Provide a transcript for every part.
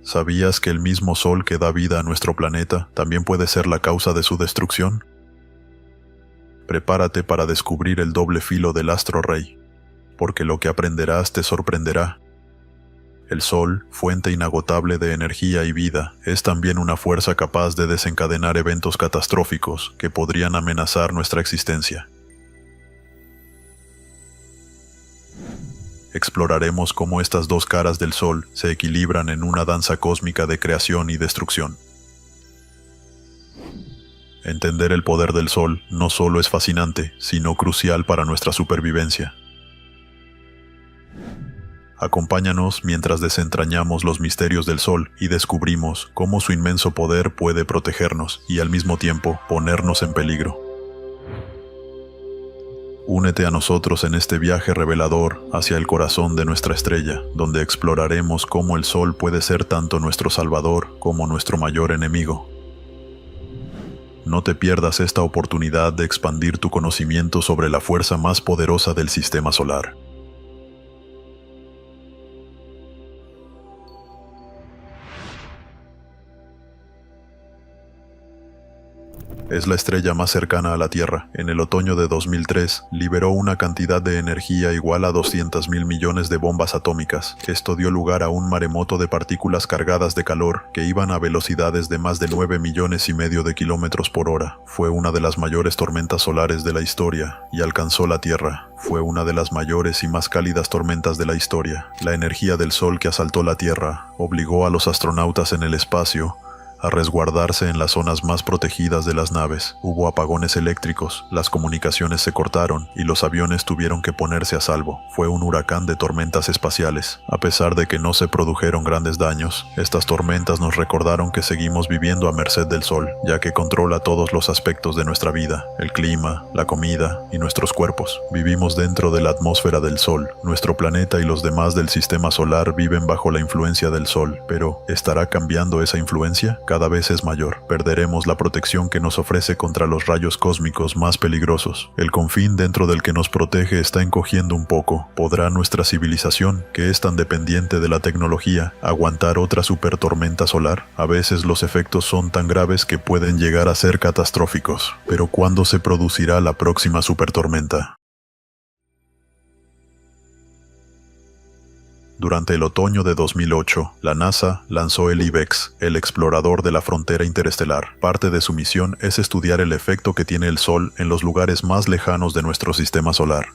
¿Sabías que el mismo Sol que da vida a nuestro planeta también puede ser la causa de su destrucción? Prepárate para descubrir el doble filo del astro rey, porque lo que aprenderás te sorprenderá. El Sol, fuente inagotable de energía y vida, es también una fuerza capaz de desencadenar eventos catastróficos que podrían amenazar nuestra existencia. Exploraremos cómo estas dos caras del Sol se equilibran en una danza cósmica de creación y destrucción. Entender el poder del Sol no solo es fascinante, sino crucial para nuestra supervivencia. Acompáñanos mientras desentrañamos los misterios del Sol y descubrimos cómo su inmenso poder puede protegernos y al mismo tiempo ponernos en peligro. Únete a nosotros en este viaje revelador hacia el corazón de nuestra estrella, donde exploraremos cómo el Sol puede ser tanto nuestro salvador como nuestro mayor enemigo. No te pierdas esta oportunidad de expandir tu conocimiento sobre la fuerza más poderosa del sistema solar. Es la estrella más cercana a la Tierra. En el otoño de 2003, liberó una cantidad de energía igual a 200.000 millones de bombas atómicas. Esto dio lugar a un maremoto de partículas cargadas de calor que iban a velocidades de más de 9,5 millones de kilómetros por hora. Fue una de las mayores tormentas solares de la historia y alcanzó la Tierra. Fue una de las mayores y más cálidas tormentas de la historia. La energía del Sol que asaltó la Tierra obligó a los astronautas en el espacio a resguardarse en las zonas más protegidas de las naves. Hubo apagones eléctricos, las comunicaciones se cortaron y los aviones tuvieron que ponerse a salvo. Fue un huracán de tormentas espaciales. A pesar de que no se produjeron grandes daños, estas tormentas nos recordaron que seguimos viviendo a merced del Sol, ya que controla todos los aspectos de nuestra vida, el clima, la comida y nuestros cuerpos. Vivimos dentro de la atmósfera del Sol. Nuestro planeta y los demás del sistema solar viven bajo la influencia del Sol, pero ¿estará cambiando esa influencia? Cada vez es mayor. Perderemos la protección que nos ofrece contra los rayos cósmicos más peligrosos. El confín dentro del que nos protege está encogiendo un poco. ¿Podrá nuestra civilización, que es tan dependiente de la tecnología, aguantar otra supertormenta solar? A veces los efectos son tan graves que pueden llegar a ser catastróficos. Pero ¿cuándo se producirá la próxima supertormenta? Durante el otoño de 2008, la NASA lanzó el IBEX, el explorador de la frontera interestelar. Parte de su misión es estudiar el efecto que tiene el Sol en los lugares más lejanos de nuestro sistema solar.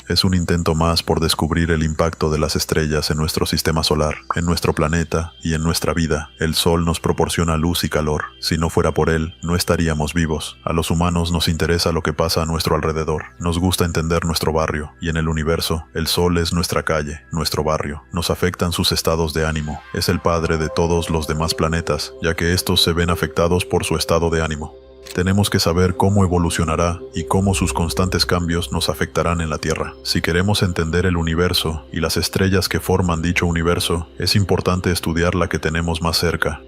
Es un intento más por descubrir el impacto de las estrellas en nuestro sistema solar, en nuestro planeta y en nuestra vida. El Sol nos proporciona luz y calor. Si no fuera por él, no estaríamos vivos. A los humanos nos interesa lo que pasa a nuestro alrededor. Nos gusta entender nuestro barrio, y en el universo, el Sol es nuestra calle, nuestro barrio. Nos afectan sus estados de ánimo. Es el padre de todos los demás planetas, ya que estos se ven afectados por su estado de ánimo. Tenemos que saber cómo evolucionará y cómo sus constantes cambios nos afectarán en la Tierra. Si queremos entender el universo y las estrellas que forman dicho universo, es importante estudiar la que tenemos más cerca.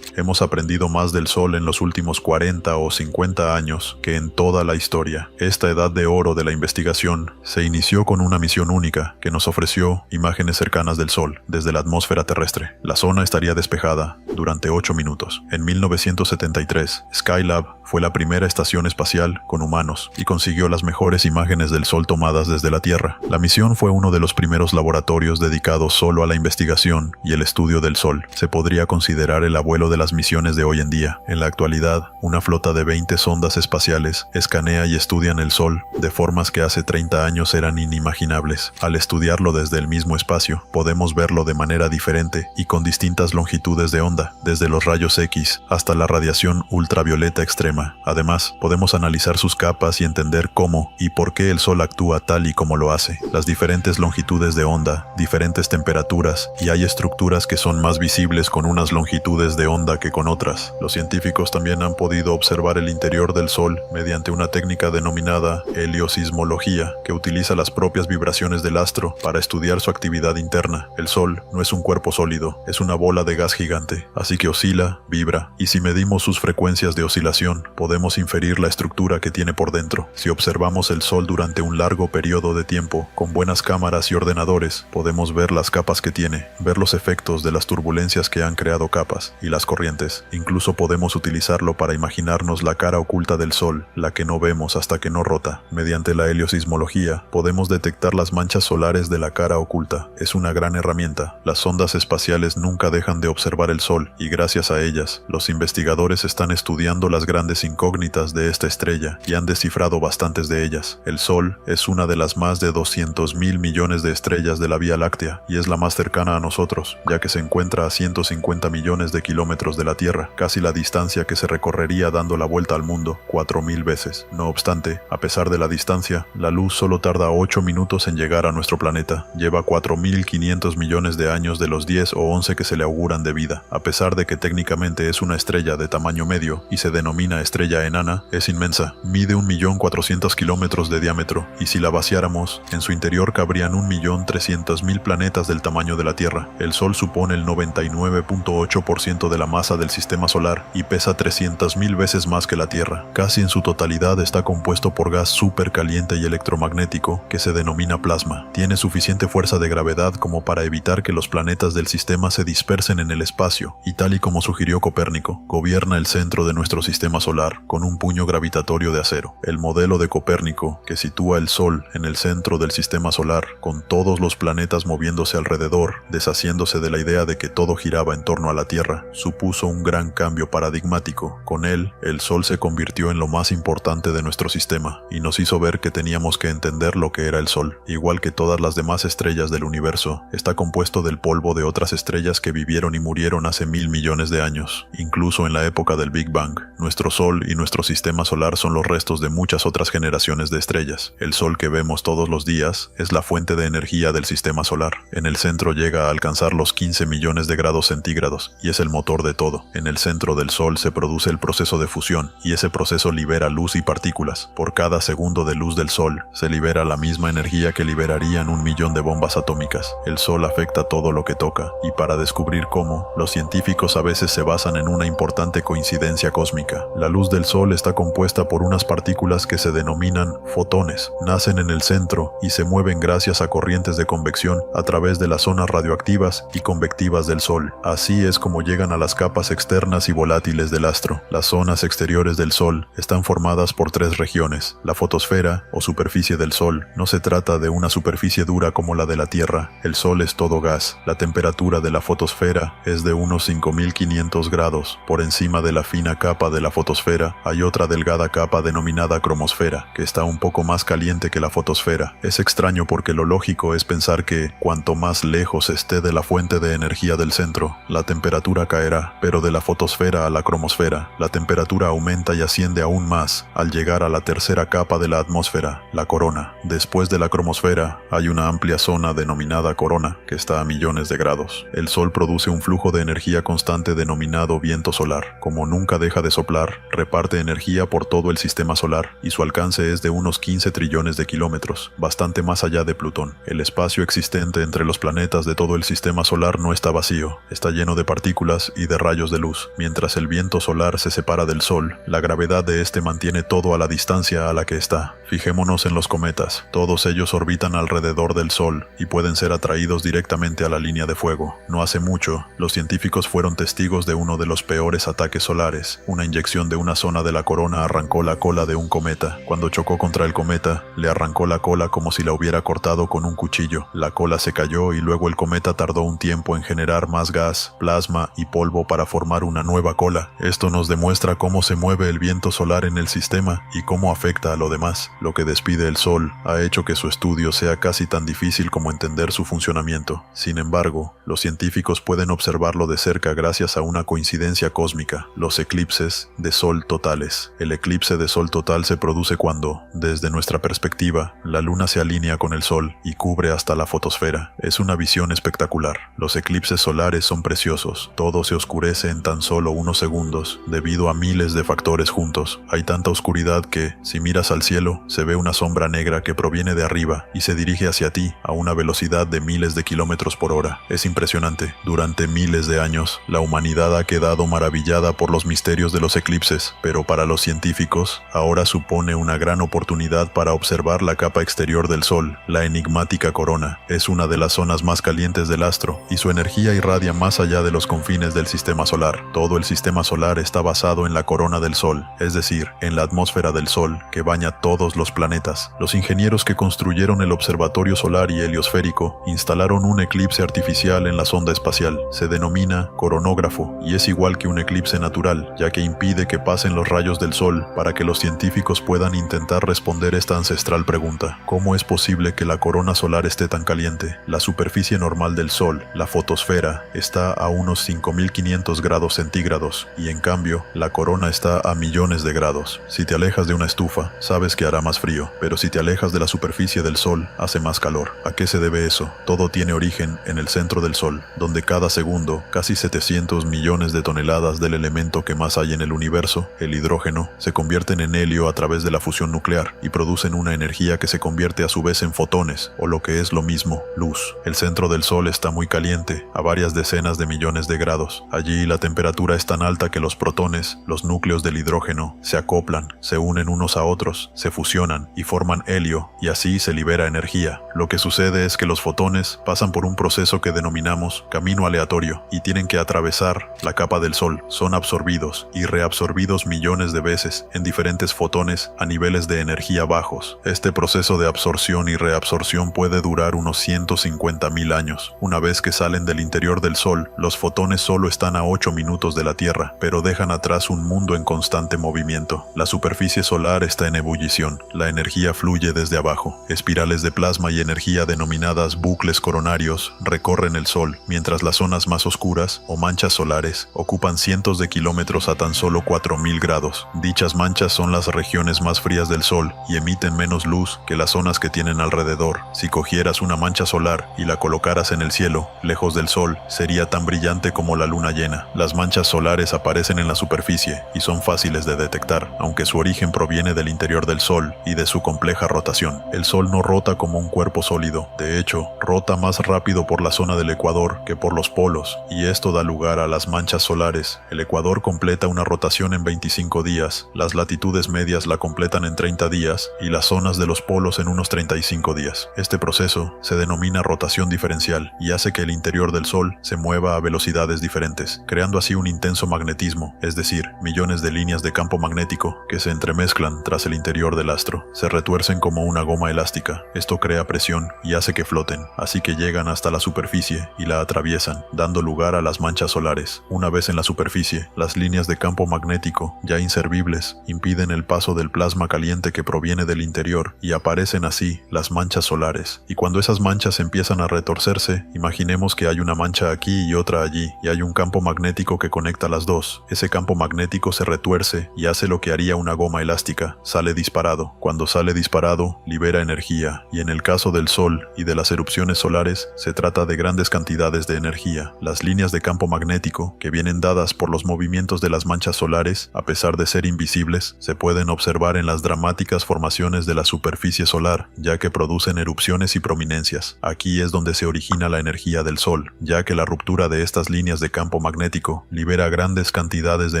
Hemos aprendido más del Sol en los últimos 40 o 50 años que en toda la historia. Esta edad de oro de la investigación se inició con una misión única que nos ofreció imágenes cercanas del Sol desde la atmósfera terrestre. La zona estaría despejada durante 8 minutos. En 1973, Skylab fue la primera estación espacial con humanos y consiguió las mejores imágenes del Sol tomadas desde la Tierra. La misión fue uno de los primeros laboratorios dedicados solo a la investigación y el estudio del Sol. Se podría considerar el abuelo de las misiones de hoy en día. En la actualidad, una flota de 20 sondas espaciales escanea y estudian el Sol de formas que hace 30 años eran inimaginables. Al estudiarlo desde el mismo espacio, podemos verlo de manera diferente y con distintas longitudes de onda, desde los rayos X hasta la radiación ultravioleta extrema. Además, podemos analizar sus capas y entender cómo y por qué el Sol actúa tal y como lo hace. Las diferentes longitudes de onda, diferentes temperaturas, y hay estructuras que son más visibles con unas longitudes de onda sonda que con otras. Los científicos también han podido observar el interior del Sol mediante una técnica denominada heliosismología, que utiliza las propias vibraciones del astro para estudiar su actividad interna. El Sol no es un cuerpo sólido, es una bola de gas gigante, así que oscila, vibra, y si medimos sus frecuencias de oscilación, podemos inferir la estructura que tiene por dentro. Si observamos el Sol durante un largo periodo de tiempo, con buenas cámaras y ordenadores, podemos ver las capas que tiene, ver los efectos de las turbulencias que han creado capas y las corrientes. Incluso podemos utilizarlo para imaginarnos la cara oculta del Sol, la que no vemos hasta que no rota. Mediante la heliosismología, podemos detectar las manchas solares de la cara oculta. Es una gran herramienta. Las sondas espaciales nunca dejan de observar el Sol, y gracias a ellas, los investigadores están estudiando las grandes incógnitas de esta estrella y han descifrado bastantes de ellas. El Sol es una de las más de 200.000 millones de estrellas de la Vía Láctea y es la más cercana a nosotros, ya que se encuentra a 150 millones de kilómetros de la Tierra, casi la distancia que se recorrería dando la vuelta al mundo 4.000 veces. No obstante, a pesar de la distancia, la luz solo tarda 8 minutos en llegar a nuestro planeta. Lleva 4.500 millones de años de los 10 o 11 que se le auguran de vida. A pesar de que técnicamente es una estrella de tamaño medio y se denomina estrella enana, es inmensa. Mide 1.400.000 kilómetros de diámetro, y si la vaciáramos, en su interior cabrían 1.300.000 planetas del tamaño de la Tierra. El Sol supone el 99.8% de la masa del sistema solar y pesa 300.000 veces más que la Tierra. Casi en su totalidad está compuesto por gas supercaliente y electromagnético que se denomina plasma. Tiene suficiente fuerza de gravedad como para evitar que los planetas del sistema se dispersen en el espacio, y tal y como sugirió Copérnico, gobierna el centro de nuestro sistema solar con un puño gravitatorio de acero. El modelo de Copérnico, que sitúa el Sol en el centro del sistema solar, con todos los planetas moviéndose alrededor, deshaciéndose de la idea de que todo giraba en torno a la Tierra, supuso un gran cambio paradigmático. Con él, el Sol se convirtió en lo más importante de nuestro sistema, y nos hizo ver que teníamos que entender lo que era el Sol. Igual que todas las demás estrellas del universo, está compuesto del polvo de otras estrellas que vivieron y murieron hace 1.000 millones de años. Incluso en la época del Big Bang, nuestro Sol y nuestro sistema solar son los restos de muchas otras generaciones de estrellas. El Sol que vemos todos los días es la fuente de energía del sistema solar. En el centro llega a alcanzar los 15 millones de grados centígrados y es el motor de todo. En el centro del Sol se produce el proceso de fusión y ese proceso libera luz y partículas. Por cada segundo de luz del Sol se libera la misma energía que liberarían 1 millón de bombas atómicas. El Sol afecta todo lo que toca, y para descubrir cómo, los científicos a veces se basan en una importante coincidencia cósmica. La luz del Sol está compuesta por unas partículas que se denominan fotones. Nacen en el centro y se mueven gracias a corrientes de convección a través de las zonas radioactivas y convectivas del Sol. Así es como llegan a las capas externas y volátiles del astro. Las zonas exteriores del Sol están formadas por 3 regiones. La fotosfera, o superficie del Sol, no se trata de una superficie dura como la de la Tierra. El Sol es todo gas. La temperatura de la fotosfera es de unos 5.500 grados. Por encima de la fina capa de la fotosfera hay otra delgada capa denominada cromosfera, que está un poco más caliente que la fotosfera. Es extraño porque lo lógico es pensar que, cuanto más lejos esté de la fuente de energía del centro, la temperatura caerá, pero de la fotosfera a la cromosfera, la temperatura aumenta y asciende aún más al llegar a la tercera capa de la atmósfera, la corona. Después de la cromosfera hay una amplia zona denominada corona, que está a millones de grados. El Sol produce un flujo de energía constante denominado viento solar. Como nunca deja de soplar, reparte energía por todo el sistema solar, y su alcance es de unos 15 trillones de kilómetros, bastante más allá de Plutón. El espacio existente entre los planetas de todo el sistema solar no está vacío, está lleno de partículas y de rayos de luz. Mientras el viento solar se separa del Sol, la gravedad de este mantiene todo a la distancia a la que está. Fijémonos en los cometas. Todos ellos orbitan alrededor del Sol y pueden ser atraídos directamente a la línea de fuego. No hace mucho, los científicos fueron testigos de uno de los peores ataques solares. Una inyección de una zona de la corona arrancó la cola de un cometa. Cuando chocó contra el cometa, le arrancó la cola como si la hubiera cortado con un cuchillo. La cola se cayó y luego el cometa tardó un tiempo en generar más gas, plasma y polvo para formar una nueva cola. Esto nos demuestra cómo se mueve el viento solar en el sistema y cómo afecta a lo demás. Lo que despide el Sol ha hecho que su estudio sea casi tan difícil como entender su funcionamiento. Sin embargo, los científicos pueden observarlo de cerca gracias a una coincidencia cósmica: los eclipses de Sol totales. El eclipse de Sol total se produce cuando, desde nuestra perspectiva, la Luna se alinea con el Sol y cubre hasta la fotosfera. Es una visión espectacular. Los eclipses solares son preciosos. Todo se oscurece oscurece en tan solo unos segundos, debido a miles de factores juntos. Hay tanta oscuridad que, si miras al cielo, se ve una sombra negra que proviene de arriba y se dirige hacia ti a una velocidad de miles de kilómetros por hora. Es impresionante. Durante miles de años, la humanidad ha quedado maravillada por los misterios de los eclipses, pero para los científicos, ahora supone una gran oportunidad para observar la capa exterior del Sol. La enigmática corona es una de las zonas más calientes del astro y su energía irradia más allá de los confines del sistema solar. Todo el sistema solar está basado en la corona del Sol, es decir, en la atmósfera del Sol que baña todos los planetas. Los ingenieros que construyeron el observatorio solar y heliosférico instalaron un eclipse artificial en la sonda espacial. Se denomina coronógrafo y es igual que un eclipse natural, ya que impide que pasen los rayos del Sol para que los científicos puedan intentar responder esta ancestral pregunta: ¿cómo es posible que la corona solar esté tan caliente? La superficie normal del Sol, la fotosfera, está a unos 5500 grados centígrados y en cambio la corona está a millones de grados. Si te alejas de una estufa, sabes que hará más frío, pero si te alejas de la superficie del Sol, hace más calor. ¿A qué se debe eso? Todo tiene origen en el centro del Sol, donde cada segundo, casi 700 millones de toneladas del elemento que más hay en el universo, el hidrógeno, se convierten en helio a través de la fusión nuclear y producen una energía que se convierte a su vez en fotones, o lo que es lo mismo, luz. El centro del Sol está muy caliente, a varias decenas de millones de grados. Allí la temperatura es tan alta que los protones, los núcleos del hidrógeno, se acoplan, se unen unos a otros, se fusionan y forman helio, y así se libera energía. Lo que sucede es que los fotones pasan por un proceso que denominamos camino aleatorio y tienen que atravesar la capa del Sol. Son absorbidos y reabsorbidos millones de veces en diferentes fotones a niveles de energía bajos. Este proceso de absorción y reabsorción puede durar unos 150.000 años. Una vez que salen del interior del Sol, los fotones solo están a 8 minutos de la Tierra, pero dejan atrás un mundo en constante movimiento. La superficie solar está en ebullición. La energía fluye desde abajo. Espirales de plasma y energía denominadas bucles coronarios recorren el Sol, mientras las zonas más oscuras, o manchas solares, ocupan cientos de kilómetros a tan solo 4000 grados. Dichas manchas son las regiones más frías del Sol y emiten menos luz que las zonas que tienen alrededor. Si cogieras una mancha solar y la colocaras en el cielo, lejos del Sol, sería tan brillante como la luna llena. Las manchas solares aparecen en la superficie y son fáciles de detectar, aunque su origen proviene del interior del Sol y de su compleja rotación. El Sol no rota como un cuerpo sólido. De hecho, rota más rápido por la zona del ecuador que por los polos, y esto da lugar a las manchas solares. El ecuador completa una rotación en 25 días, las latitudes medias la completan en 30 días y las zonas de los polos en unos 35 días. Este proceso se denomina rotación diferencial y hace que el interior del Sol se mueva a velocidades diferentes, creando así un intenso magnetismo, es decir, millones de líneas de campo magnético que se entremezclan tras el interior del astro. Se retuercen como una goma elástica. Esto crea presión y hace que floten, así que llegan hasta la superficie y la atraviesan, dando lugar a las manchas solares. Una vez en la superficie, las líneas de campo magnético, ya inservibles, impiden el paso del plasma caliente que proviene del interior y aparecen así las manchas solares. Y cuando esas manchas empiezan a retorcerse, imaginemos que hay una mancha aquí y otra allí, y hay un campo magnético que conecta las dos. Ese campo magnético se retuerce y hace lo que haría una goma elástica, sale disparado. Cuando sale disparado, libera energía, y en el caso del Sol y de las erupciones solares, se trata de grandes cantidades de energía. Las líneas de campo magnético, que vienen dadas por los movimientos de las manchas solares, a pesar de ser invisibles, se pueden observar en las dramáticas formaciones de la superficie solar, ya que producen erupciones y prominencias. Aquí es donde se origina la energía del Sol, ya que la ruptura de estas líneas de campo magnético libera grandes cantidades de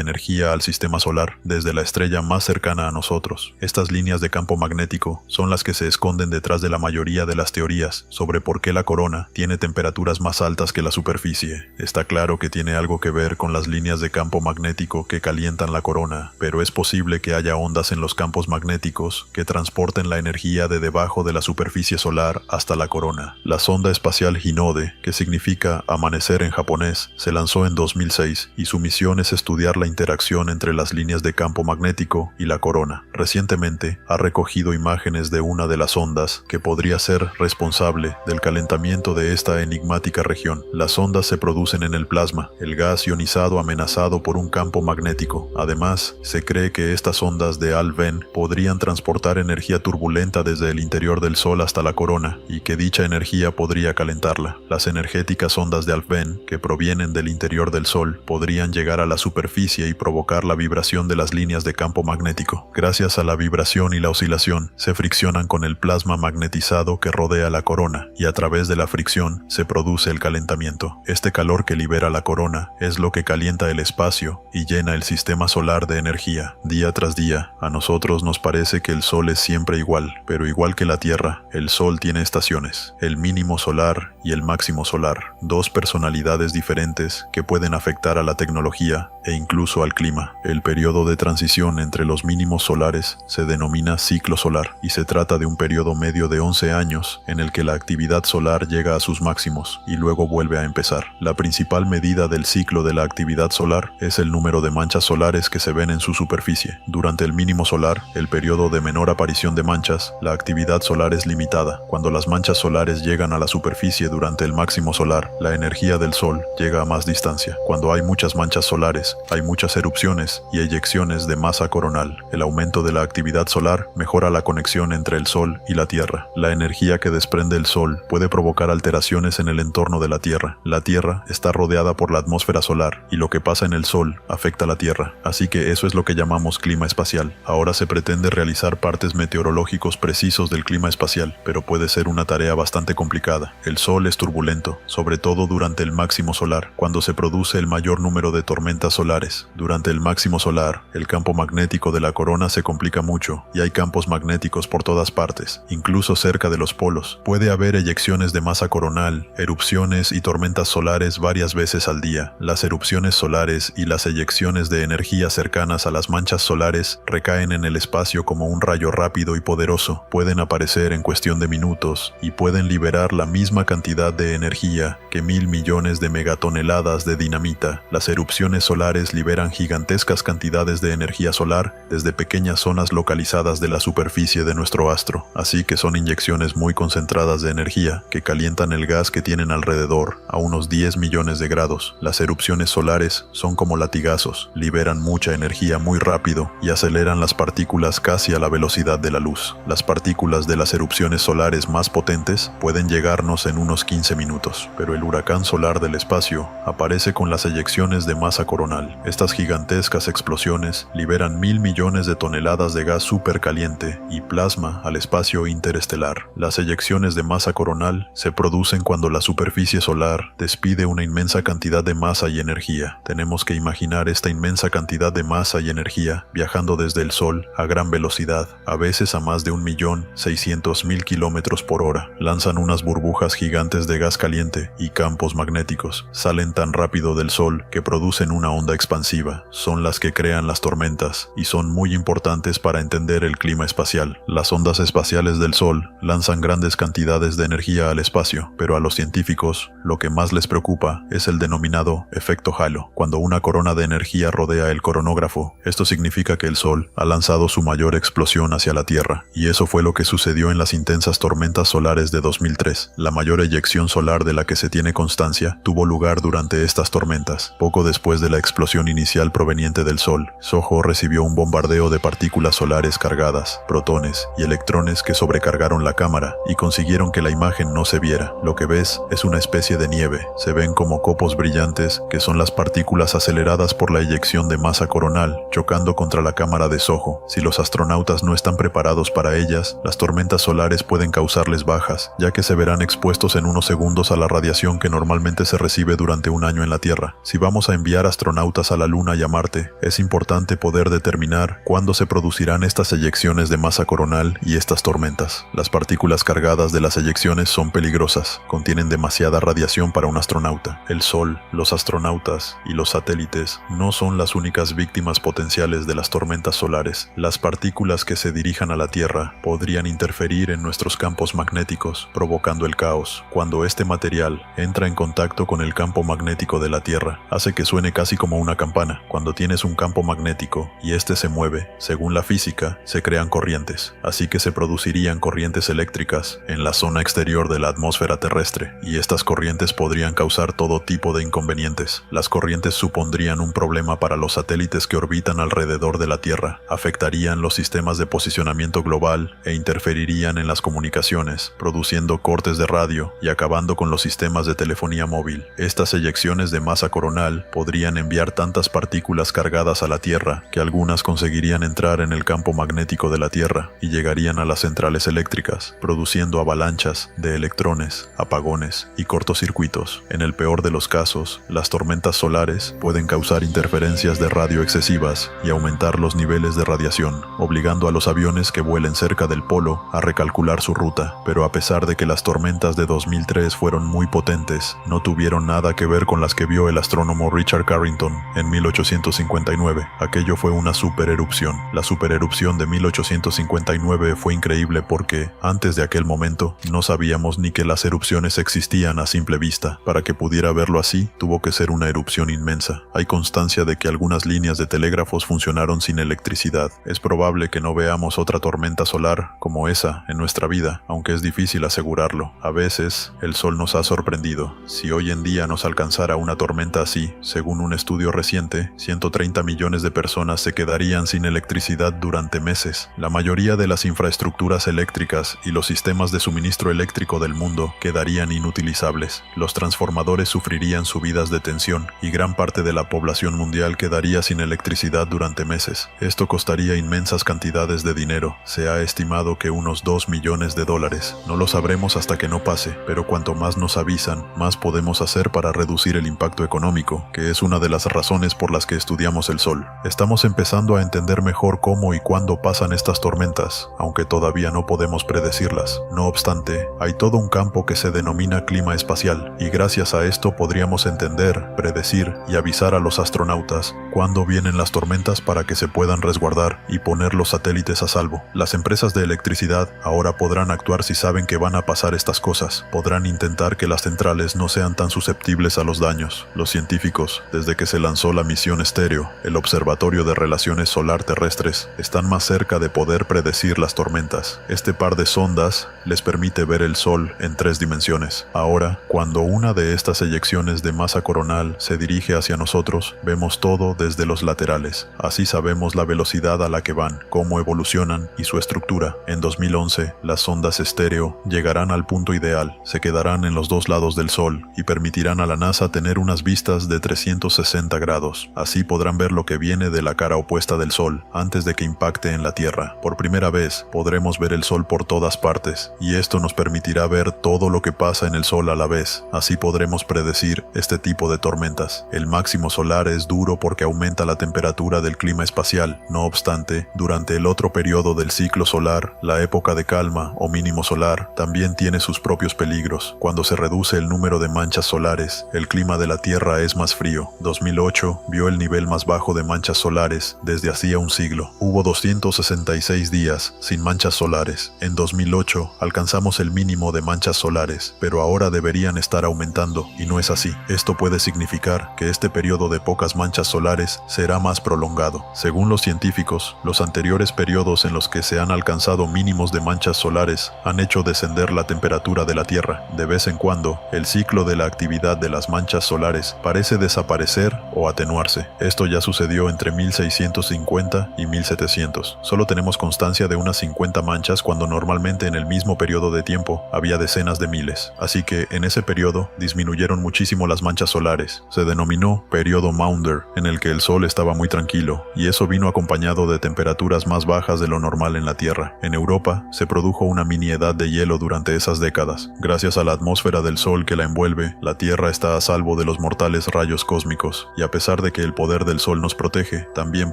energía al sistema solar desde la estrella más cercana a nosotros. Estas líneas de campo magnético son las que se esconden detrás de la mayoría de las teorías sobre por qué la corona tiene temperaturas más altas que la superficie. Está claro que tiene algo que ver con las líneas de campo magnético que calientan la corona, pero es posible que haya ondas en los campos magnéticos que transporten la energía de debajo de la superficie solar hasta la corona. La sonda espacial Hinode, que significa amanecer en japonés, se lanzó en 2006 y su misión es estudiar la interacción entre las líneas de campo magnético y la corona. Recientemente ha recogido imágenes de una de las ondas que podría ser responsable del calentamiento de esta enigmática región. Las ondas se producen en el plasma, el gas ionizado amenazado por un campo magnético. Además, se cree que estas ondas de Alfvén podrían transportar energía turbulenta desde el interior del Sol hasta la corona y que dicha energía podría calentarla. Las energéticas ondas de Alfvén, que provienen del interior exterior del Sol podrían llegar a la superficie y provocar la vibración de las líneas de campo magnético. Gracias a la vibración y la oscilación, se friccionan con el plasma magnetizado que rodea la corona, y a través de la fricción se produce el calentamiento. Este calor que libera la corona es lo que calienta el espacio y llena el sistema solar de energía. Día tras día, a nosotros nos parece que el Sol es siempre igual, pero igual que la Tierra, el Sol tiene estaciones, el mínimo solar y el máximo solar, dos personalidades diferentes que pueden afectar a la tecnología e incluso al clima. El periodo de transición entre los mínimos solares se denomina ciclo solar y se trata de un periodo medio de 11 años en el que la actividad solar llega a sus máximos y luego vuelve a empezar. La principal medida del ciclo de la actividad solar es el número de manchas solares que se ven en su superficie. Durante el mínimo solar, el periodo de menor aparición de manchas, la actividad solar es limitada. Cuando las manchas solares llegan a la superficie durante el máximo solar, la energía del Sol llega a más distancia. Cuando hay muchas manchas solares, hay muchas erupciones y eyecciones de masa coronal. El aumento de la actividad solar mejora la conexión entre el Sol y la Tierra. La energía que desprende el Sol puede provocar alteraciones en el entorno de la Tierra. La Tierra está rodeada por la atmósfera solar y lo que pasa en el Sol afecta a la Tierra. Así que eso es lo que llamamos clima espacial. Ahora se pretende realizar partes meteorológicos precisos del clima espacial, pero puede ser una tarea bastante complicada. El Sol es turbulento, sobre todo durante el máximo solar, cuando se produce el mayor número de tormentas solares. Durante el máximo solar, el campo magnético de la corona se complica mucho y hay campos magnéticos por todas partes, incluso cerca de los polos. Puede haber eyecciones de masa coronal, erupciones y tormentas solares varias veces al día. Las erupciones solares y las eyecciones de energía cercanas a las manchas solares recaen en el espacio como un rayo rápido y poderoso. Pueden aparecer en cuestión de minutos y pueden liberar la misma cantidad de energía que 1.000 millones de megatoneladas de dinamita. Las erupciones solares liberan gigantescas cantidades de energía solar desde pequeñas zonas localizadas de la superficie de nuestro astro. Así que son inyecciones muy concentradas de energía que calientan el gas que tienen alrededor a unos 10 millones de grados. Las erupciones solares son como latigazos, liberan mucha energía muy rápido y aceleran las partículas casi a la velocidad de la luz. Las partículas de las erupciones solares más potentes pueden llegarnos en unos 15 minutos, pero el huracán solar del espacio aparece con las eyecciones de masa coronal. Estas gigantescas explosiones liberan 1.000 millones de toneladas de gas supercaliente y plasma al espacio interestelar. Las eyecciones de masa coronal se producen cuando la superficie solar despide una inmensa cantidad de masa y energía. Tenemos que imaginar esta inmensa cantidad de masa y energía viajando desde el Sol a gran velocidad, a veces a más de 1.600.000 kilómetros por hora. Lanzan unas burbujas gigantes de gas caliente y campos magnéticos. Salen tan rápido del Sol que producen una onda expansiva. Son las que crean las tormentas y son muy importantes para entender el clima espacial. Las ondas espaciales del Sol lanzan grandes cantidades de energía al espacio, pero a los científicos lo que más les preocupa es el denominado efecto halo. Cuando una corona de energía rodea el coronógrafo, esto significa que el Sol ha lanzado su mayor explosión hacia la Tierra, y eso fue lo que sucedió en las intensas tormentas solares de 2003. La mayor eyección solar de la que se tiene constancia tuvo lugar durante estas tormentas. Poco después de la explosión inicial proveniente del Sol, SOHO recibió un bombardeo de partículas solares cargadas, protones y electrones que sobrecargaron la cámara y consiguieron que la imagen no se viera. Lo que ves es una especie de nieve. Se ven como copos brillantes que son las partículas aceleradas por la eyección de masa coronal, chocando contra la cámara de SOHO. Si los astronautas no están preparados para ellas, las tormentas solares pueden causarles bajas, ya que se verán expuestos en unos segundos a la radiación que normalmente se recibe durante un año en la Tierra. Si vamos a enviar astronautas a la Luna y a Marte, es importante poder determinar cuándo se producirán estas eyecciones de masa coronal y estas tormentas. Las partículas cargadas de las eyecciones son peligrosas, contienen demasiada radiación para un astronauta. El Sol, los astronautas y los satélites no son las únicas víctimas potenciales de las tormentas solares. Las partículas que se dirijan a la Tierra podrían interferir en nuestros campos magnéticos, provocando el caos. Cuando este material entra en contacto con el campo magnético de la Tierra, hace que suene casi como una campana. Cuando tienes un campo magnético y este se mueve, según la física, se crean corrientes. Así que se producirían corrientes eléctricas en la zona exterior de la atmósfera terrestre, y estas corrientes podrían causar todo tipo de inconvenientes. Las corrientes supondrían un problema para los satélites que orbitan alrededor de la Tierra, afectarían los sistemas de posicionamiento global e interferirían en las comunicaciones, produciendo cortes de radio y acabando con los sistemas de telefonía móvil. Estas eyecciones de masa coronal podrían enviar tantas partículas cargadas a la Tierra que algunas conseguirían entrar en el campo magnético de la Tierra y llegarían a las centrales eléctricas, produciendo avalanchas de electrones, apagones y cortocircuitos. En el peor de los casos, las tormentas solares pueden causar interferencias de radio excesivas y aumentar los niveles de radiación, obligando a los aviones que vuelen cerca del polo a recalcular su ruta. Pero a pesar de que las tormentas de 2003 fueron muy potentes, no tuvieron nada que ver con las que vio el astrónomo Richard Carrington en 1859. Aquello fue una supererupción. La supererupción de 1859 fue increíble porque, antes de aquel momento, no sabíamos ni que las erupciones existían a simple vista. Para que pudiera verlo así, tuvo que ser una erupción inmensa. Hay constancia de que algunas líneas de telégrafos funcionaron sin electricidad. Es probable que no veamos otra tormenta solar como esa en nuestra vida, aunque es difícil asegurarlo. A veces, el sol nos ha sorprendido. Si hoy en día nos alcanzara una tormenta así, según un estudio reciente, 130 millones de personas se quedarían sin electricidad durante meses. La mayoría de las infraestructuras eléctricas y los sistemas de suministro eléctrico del mundo quedarían inutilizables. Los transformadores sufrirían subidas de tensión y gran parte de la población mundial quedaría sin electricidad durante meses. Esto costaría inmensas cantidades de dinero. Se ha estimado que unos 2 millones de dólares. No lo sabremos hasta que no pase, pero cuanto más nos avisan, más podemos hacer para reducir el impacto económico, que es una de las razones por las que estudiamos el sol. Estamos empezando a entender mejor cómo y cuándo pasan estas tormentas, aunque todavía no podemos predecirlas. No obstante, hay todo un campo que se denomina clima espacial, y gracias a esto podríamos entender, predecir y avisar a los astronautas cuándo vienen las tormentas para que se puedan resguardar y poner los satélites a salvo. Las empresas de electricidad ahora podrán actuar si saben que van a pasar estas cosas. Podrán intentar que las centrales no sean tan susceptibles a los daños. Los científicos, desde que se lanzó la misión Stereo, el Observatorio de Relaciones Solar Terrestres, están más cerca de poder predecir las tormentas. Este par de sondas les permite ver el sol en 3 dimensiones. Ahora, cuando una de estas eyecciones de masa coronal se dirige hacia nosotros, vemos todo desde los laterales. Así sabemos la velocidad a la que van, cómo evolucionan y su estructura. En 2011, las sondas Stereo llegarán al punto ideal, se quedarán en los 2 lados del sol y permitirán a la NASA tener unas vistas de 360 grados. Así podrán ver lo que viene de la cara opuesta del sol antes de que impacte en la Tierra. Por primera vez, podremos ver el sol por todas partes, y esto nos permitirá ver todo lo que pasa en el sol a la vez. Así podremos predecir este tipo de tormentas. El máximo solar es duro porque aumenta la temperatura del clima espacial. No obstante, durante el otro periodo del ciclo solar, la época de calma o mínimo solar también tiene sus propios peligros. Cuando se reduce el número de manchas solares, el clima de la Tierra es más frío. 2008 vio el nivel más bajo de manchas solares desde hacía un siglo. Hubo 266 días sin manchas solares. En 2008 alcanzamos el mínimo de manchas solares, pero ahora deberían estar aumentando, y no es así. Esto puede significar que este periodo de pocas manchas solares será más prolongado. Según los científicos, los anteriores periodos en los que se han alcanzado mínimos de manchas solares han hecho descender la temperatura de la Tierra. De vez en cuando, el ciclo de la actividad de las manchas solares parece desaparecer o atenuarse. Esto ya sucedió entre 1650 y 1700. Solo tenemos constancia de unas 50 manchas cuando normalmente en el mismo periodo de tiempo había decenas de miles. Así que en ese periodo disminuyeron muchísimo las manchas solares. Se denominó periodo Maunder, en el que el sol estaba muy tranquilo, y eso vino acompañado de temperaturas más bajas de lo normal en la Tierra. En Europa se produjo una mini edad de hielo durante esas décadas. Gracias a la atmósfera del sol que la envuelve, la Tierra está a salvo de los mortales rayos cósmicos, y a pesar de que el poder del sol nos protege, también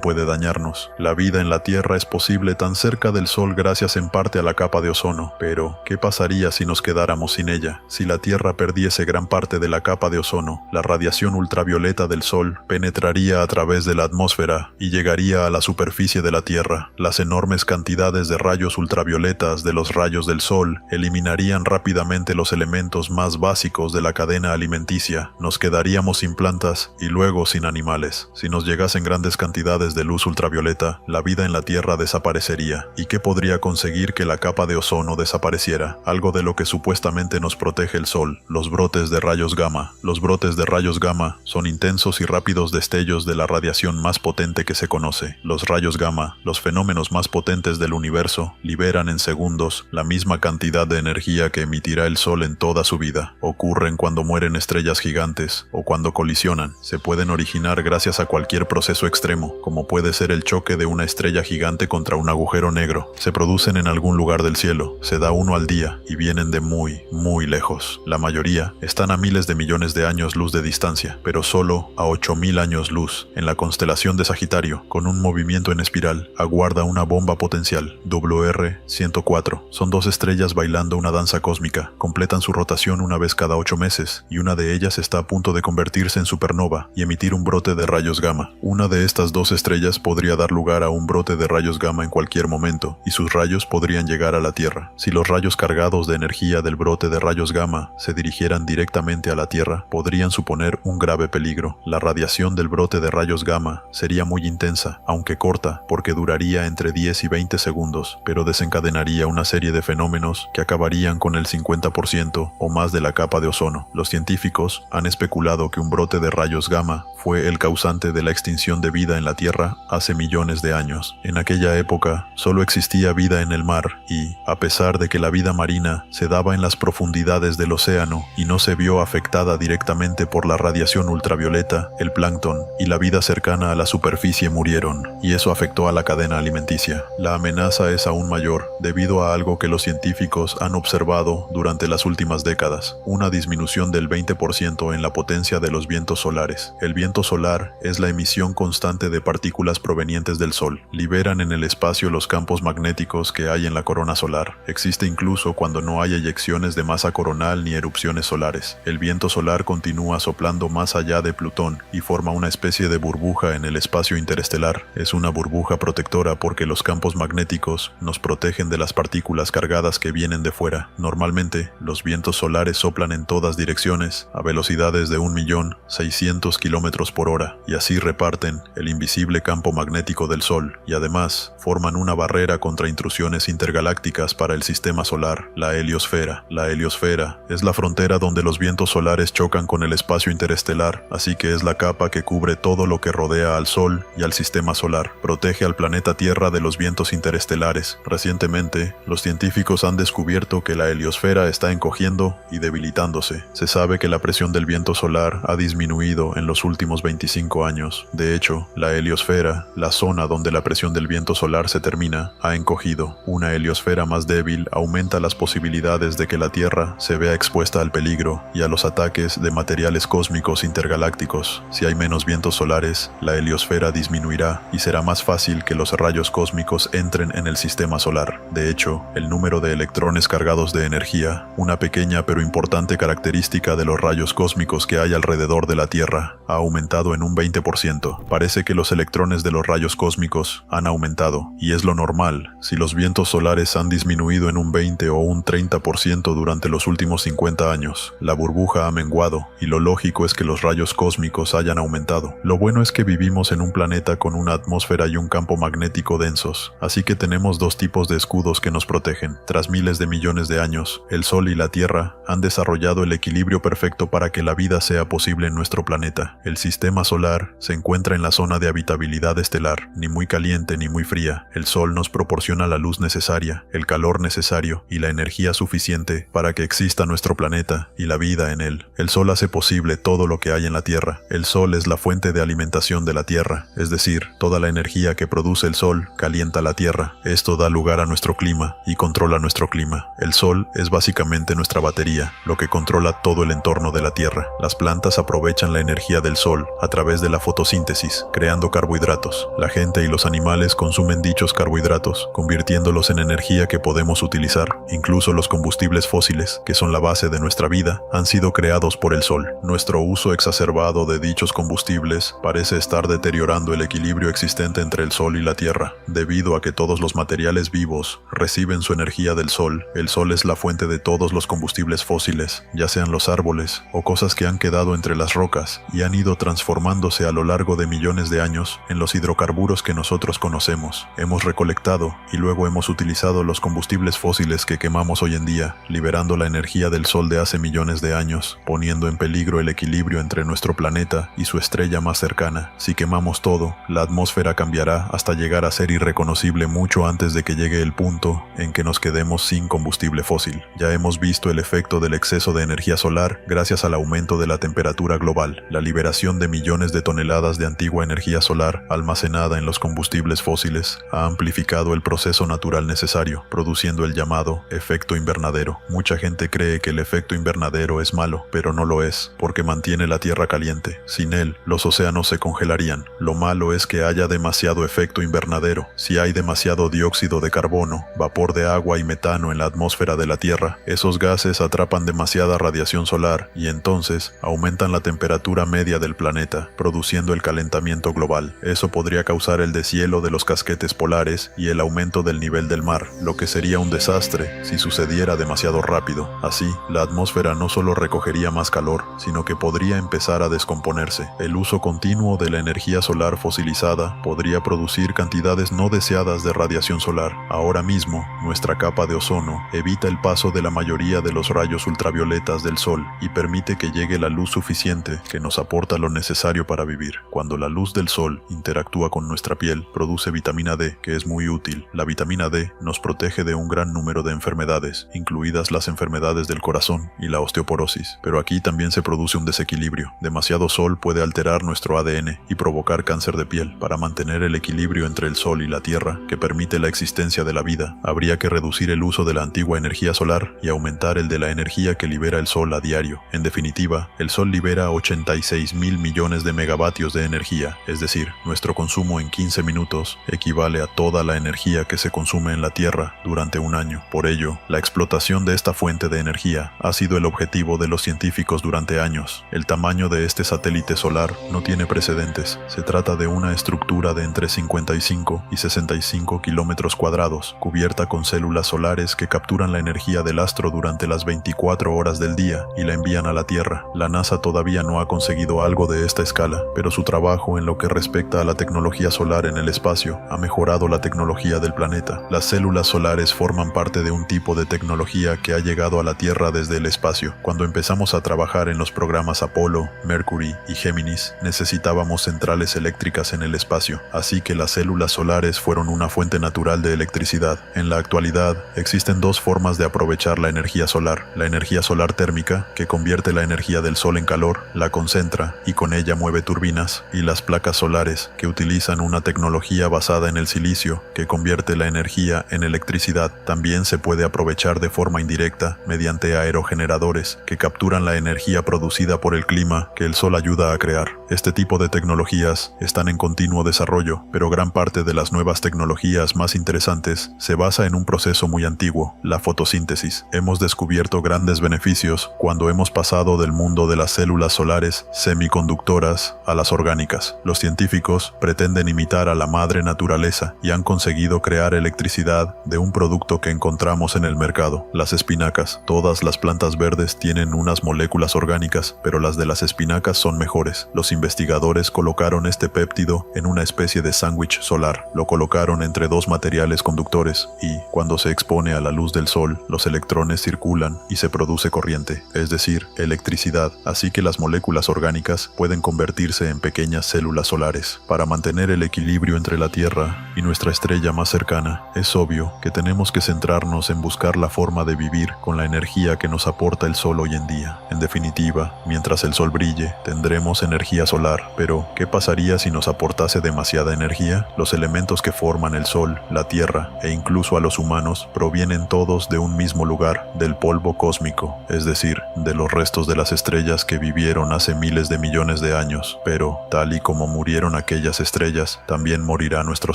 puede dañarnos. La vida en la Tierra es posible tan cerca del sol gracias en parte a la capa de ozono, pero ¿qué pasaría si nos quedáramos sin ella? Si la Tierra perdiese gran parte de la capa de ozono, la radiación ultravioleta del sol penetraría a través de la atmósfera y llegaría a la superficie de la Tierra. Las enormes cantidades de rayos ultravioletas de los rayos del sol eliminarían rápidamente los elementos más básicos de la cadena alimenticia. Nos quedaríamos sin plantas y luego sin animales. Si nos llegasen grandes cantidades de luz ultravioleta, la vida en la Tierra desaparecería. ¿Y qué podría conseguir que la capa de ozono desapareciera? Algo de lo que supuestamente nos protege el sol: los brotes de rayos gamma. Los brotes de rayos gamma son intensos y rápidos destellos de la radiación más potente que se conoce. Los rayos gamma, los fenómenos más potentes del universo, liberan en segundos la misma cantidad de energía que emitirá el Sol en toda su vida. Ocurren cuando mueren estrellas gigantes o cuando colisionan. Se pueden originar gracias a cualquier proceso extremo, como puede ser el choque de una estrella gigante contra un agujero negro. Se producen en algún lugar del cielo, se da uno al día y vienen de muy, muy lejos. La mayoría están a miles de millones de años luz de distancia, pero solo a 8000 años luz, en la constelación de Sagitario, con un movimiento en espiral, aguarda una bomba potencial, WR-104. Son dos estrellas bailando una danza cósmica, completan su rotación una vez cada 8 meses, y una de ellas está a punto de convertirse en supernova y emitir un brote de rayos gamma. Una de estas dos estrellas podría dar lugar a un brote de rayos gamma en cualquier momento, y sus rayos podrían llegar a la Tierra. Si los rayos cargados de energía del brote de rayos gamma se dirigieran directamente a la Tierra, podrían suponer un grave peligro. La radiación del brote de rayos gamma sería muy intensa, aunque corta, porque duraría entre 10 y 20 segundos, pero desencadenaría una serie de fenómenos que acabarían con el 50% o más de la capa de ozono. Los científicos han especulado que un brote de rayos gamma fue el causante de la extinción de vida en la Tierra hace millones de años. En aquella época solo existía vida en el mar y, a pesar de que la vida marina se daba en las profundidades del océano y no se vio afectada directamente por la radiación ultravioleta, el plancton y la vida cercana a la superficie murieron, y eso afectó a la cadena alimenticia. La amenaza es aún mayor debido a algo que los científicos han observado durante las últimas décadas: una disminución del 20% en la potencia de los vientos solares. El viento solar es la emisión constante de partículas provenientes del Sol. Liberan en el espacio los campos magnéticos que hay en la corona solar. Existe incluso cuando no hay eyecciones de masa coronal ni erupciones solares. El viento solar continúa soplando más allá de Plutón y forma una especie de burbuja en el espacio interestelar. Es una burbuja protectora porque los campos magnéticos nos protegen de las partículas cargadas que vienen de fuera. Normalmente, los vientos solares soplan en todas direcciones a velocidades de 1.600.000 kilómetros por hora, y así reparten el invisible campo magnético del Sol, y además forman una barrera contra intrusiones intergalácticas para el sistema solar, la heliosfera. La heliosfera es la frontera donde los vientos solares chocan con el espacio interestelar, así que es la capa que cubre todo lo que rodea al Sol y al sistema solar. Protege al planeta Tierra de los vientos interestelares. Recientemente, los científicos han descubierto que la heliosfera está encogiendo y debilitándose. Se sabe que la presión del viento solar ha disminuido en los últimos 25 años. De hecho, la heliosfera, la zona donde la presión del viento solar se termina, ha encogido. Una heliosfera más débil aumenta las posibilidades de que la Tierra se vea expuesta al peligro y a los ataques de materiales cósmicos intergalácticos. Si hay menos vientos solares, la heliosfera disminuirá y será más fácil que los rayos cósmicos entren en el sistema solar. De hecho, el número de electrones cargados de energía, una pequeña pero importante característica de los rayos cósmicos que hay alrededor de la Tierra, ha aumentado en un 20%. Parece que los electrones de los rayos cósmicos han aumentado, y es lo normal. Si los vientos solares han disminuido en un 20 o un 30% durante los últimos 50 años, la burbuja ha menguado, y lo lógico es que los rayos cósmicos hayan aumentado. Lo bueno es que vivimos en un planeta con una atmósfera y un campo magnético densos, así que tenemos dos tipos de escudos que nos protegen. Tras miles de millones de años, el Sol y la Tierra han desarrollado el equilibrio perfecto para que la vida sea posible en nuestro planeta. El sistema solar se encuentra en la zona de habitabilidad estelar, ni muy caliente ni muy fría. El Sol nos proporciona la luz necesaria, el calor necesario y la energía suficiente para que exista nuestro planeta y la vida en él. El Sol hace posible todo lo que hay en la Tierra. El Sol es la fuente de alimentación de la Tierra, es decir, toda la energía que produce el Sol calienta la Tierra. Esto da lugar a nuestro clima y controla nuestro clima. El Sol es básicamente nuestra batería, lo que controla todo el entorno de la Tierra. Las plantas aprovechan la energía del Sol a través de la fotosíntesis, creando carbohidratos. La gente y los animales consumen dichos carbohidratos, convirtiéndolos en energía que podemos utilizar. Incluso los combustibles fósiles, que son la base de nuestra vida, han sido creados por el Sol. Nuestro uso exacerbado de dichos combustibles parece estar deteriorando el equilibrio existente entre el Sol y la Tierra. Debido a que todos los materiales vivos reciben su energía del Sol, el Sol es la fuente de todos los combustibles fósiles, ya sean los árboles o cosas que han quedado entre las rocas y han ido transformándose a lo largo de millones de años en los hidrocarburos que nosotros conocemos. Hemos recolectado y luego hemos utilizado los combustibles fósiles que quemamos hoy en día, liberando la energía del Sol de hace millones de años, poniendo en peligro el equilibrio entre nuestro planeta y su estrella más cercana. Si quemamos todo, la atmósfera cambiará hasta llegar a ser irreconocible mucho antes de que llegue el punto en que nos quedemos sin combustible fósil. Ya hemos hemos visto el efecto del exceso de energía solar gracias al aumento de la temperatura global. La liberación de millones de toneladas de antigua energía solar almacenada en los combustibles fósiles ha amplificado el proceso natural necesario, produciendo el llamado efecto invernadero. Mucha gente cree que el efecto invernadero es malo, pero no lo es, porque mantiene la Tierra caliente. Sin él, los océanos se congelarían. Lo malo es que haya demasiado efecto invernadero. Si hay demasiado dióxido de carbono, vapor de agua y metano en la atmósfera de la Tierra, esos gases atrapan demasiada radiación solar y entonces aumentan la temperatura media del planeta, produciendo el calentamiento global. Eso podría causar el deshielo de los casquetes polares y el aumento del nivel del mar, lo que sería un desastre si sucediera demasiado rápido. Así, la atmósfera no solo recogería más calor, sino que podría empezar a descomponerse. El uso continuo de la energía solar fosilizada podría producir cantidades no deseadas de radiación solar. Ahora mismo, nuestra capa de ozono evita el paso de la mayoría de los rayos ultravioletas del sol y permite que llegue la luz suficiente que nos aporta lo necesario para vivir. Cuando la luz del sol interactúa con nuestra piel, produce vitamina D, que es muy útil. La vitamina D nos protege de un gran número de enfermedades, incluidas las enfermedades del corazón y la osteoporosis. Pero aquí también se produce un desequilibrio. Demasiado sol puede alterar nuestro ADN y provocar cáncer de piel. Para mantener el equilibrio entre el sol y la tierra, que permite la existencia de la vida, habría que reducir el uso de la antigua energía solar y aumentar el de la energía que libera el sol a diario. En definitiva, el sol libera 86.000 millones de megavatios de energía, es decir, nuestro consumo en 15 minutos equivale a toda la energía que se consume en la Tierra durante un año. Por ello, la explotación de esta fuente de energía ha sido el objetivo de los científicos durante años. El tamaño de este satélite solar no tiene precedentes. Se trata de una estructura de entre 55 y 65 kilómetros cuadrados, cubierta con células solares que capturan la energía del astro durante las 24 horas del día y la envían a la Tierra. La NASA todavía no ha conseguido algo de esta escala, pero su trabajo en lo que respecta a la tecnología solar en el espacio ha mejorado la tecnología del planeta. Las células solares forman parte de un tipo de tecnología que ha llegado a la Tierra desde el espacio. Cuando empezamos a trabajar en los programas Apolo, Mercury y Géminis, necesitábamos centrales eléctricas en el espacio, así que las células solares fueron una fuente natural de electricidad. En la actualidad, existen dos formas de aprovechar la energía solar: la energía solar térmica, que convierte la energía del sol en calor, la concentra y con ella mueve turbinas, y las placas solares, que utilizan una tecnología basada en el silicio, que convierte la energía en electricidad. También se puede aprovechar de forma indirecta mediante aerogeneradores, que capturan la energía producida por el clima que el sol ayuda a crear. Este tipo de tecnologías están en continuo desarrollo, pero gran parte de las nuevas tecnologías más interesantes se basa en un proceso muy antiguo, la fotosíntesis. Hemos descubierto grandes beneficios cuando hemos pasado del mundo de las células solares semiconductoras a las orgánicas. Los científicos pretenden imitar a la madre naturaleza y han conseguido crear electricidad de un producto que encontramos en el mercado: las espinacas. Todas las plantas verdes tienen unas moléculas orgánicas, pero las de las espinacas son mejores. Los investigadores colocaron este péptido en una especie de sándwich solar. Lo colocaron entre dos materiales conductores y, cuando se expone a la luz del sol, los electrones circulan y se produce corriente, es decir, electricidad. Así que las moléculas orgánicas pueden convertirse en pequeñas células solares. Para mantener el equilibrio entre la Tierra y nuestra estrella más cercana, es obvio que tenemos que centrarnos en buscar la forma de vivir con la energía que nos aporta el sol hoy en día. En definitiva, mientras el sol brille, tendremos energía solar. Pero, ¿qué pasaría si nos aportase demasiada energía? Los elementos que forman el sol, la Tierra e incluso a los humanos provienen todos de un mismo lugar, del polvo cósmico, es decir, de los restos de las estrellas que vivieron hace miles de millones de años. Pero, tal y como murieron aquellas estrellas, también morirá nuestro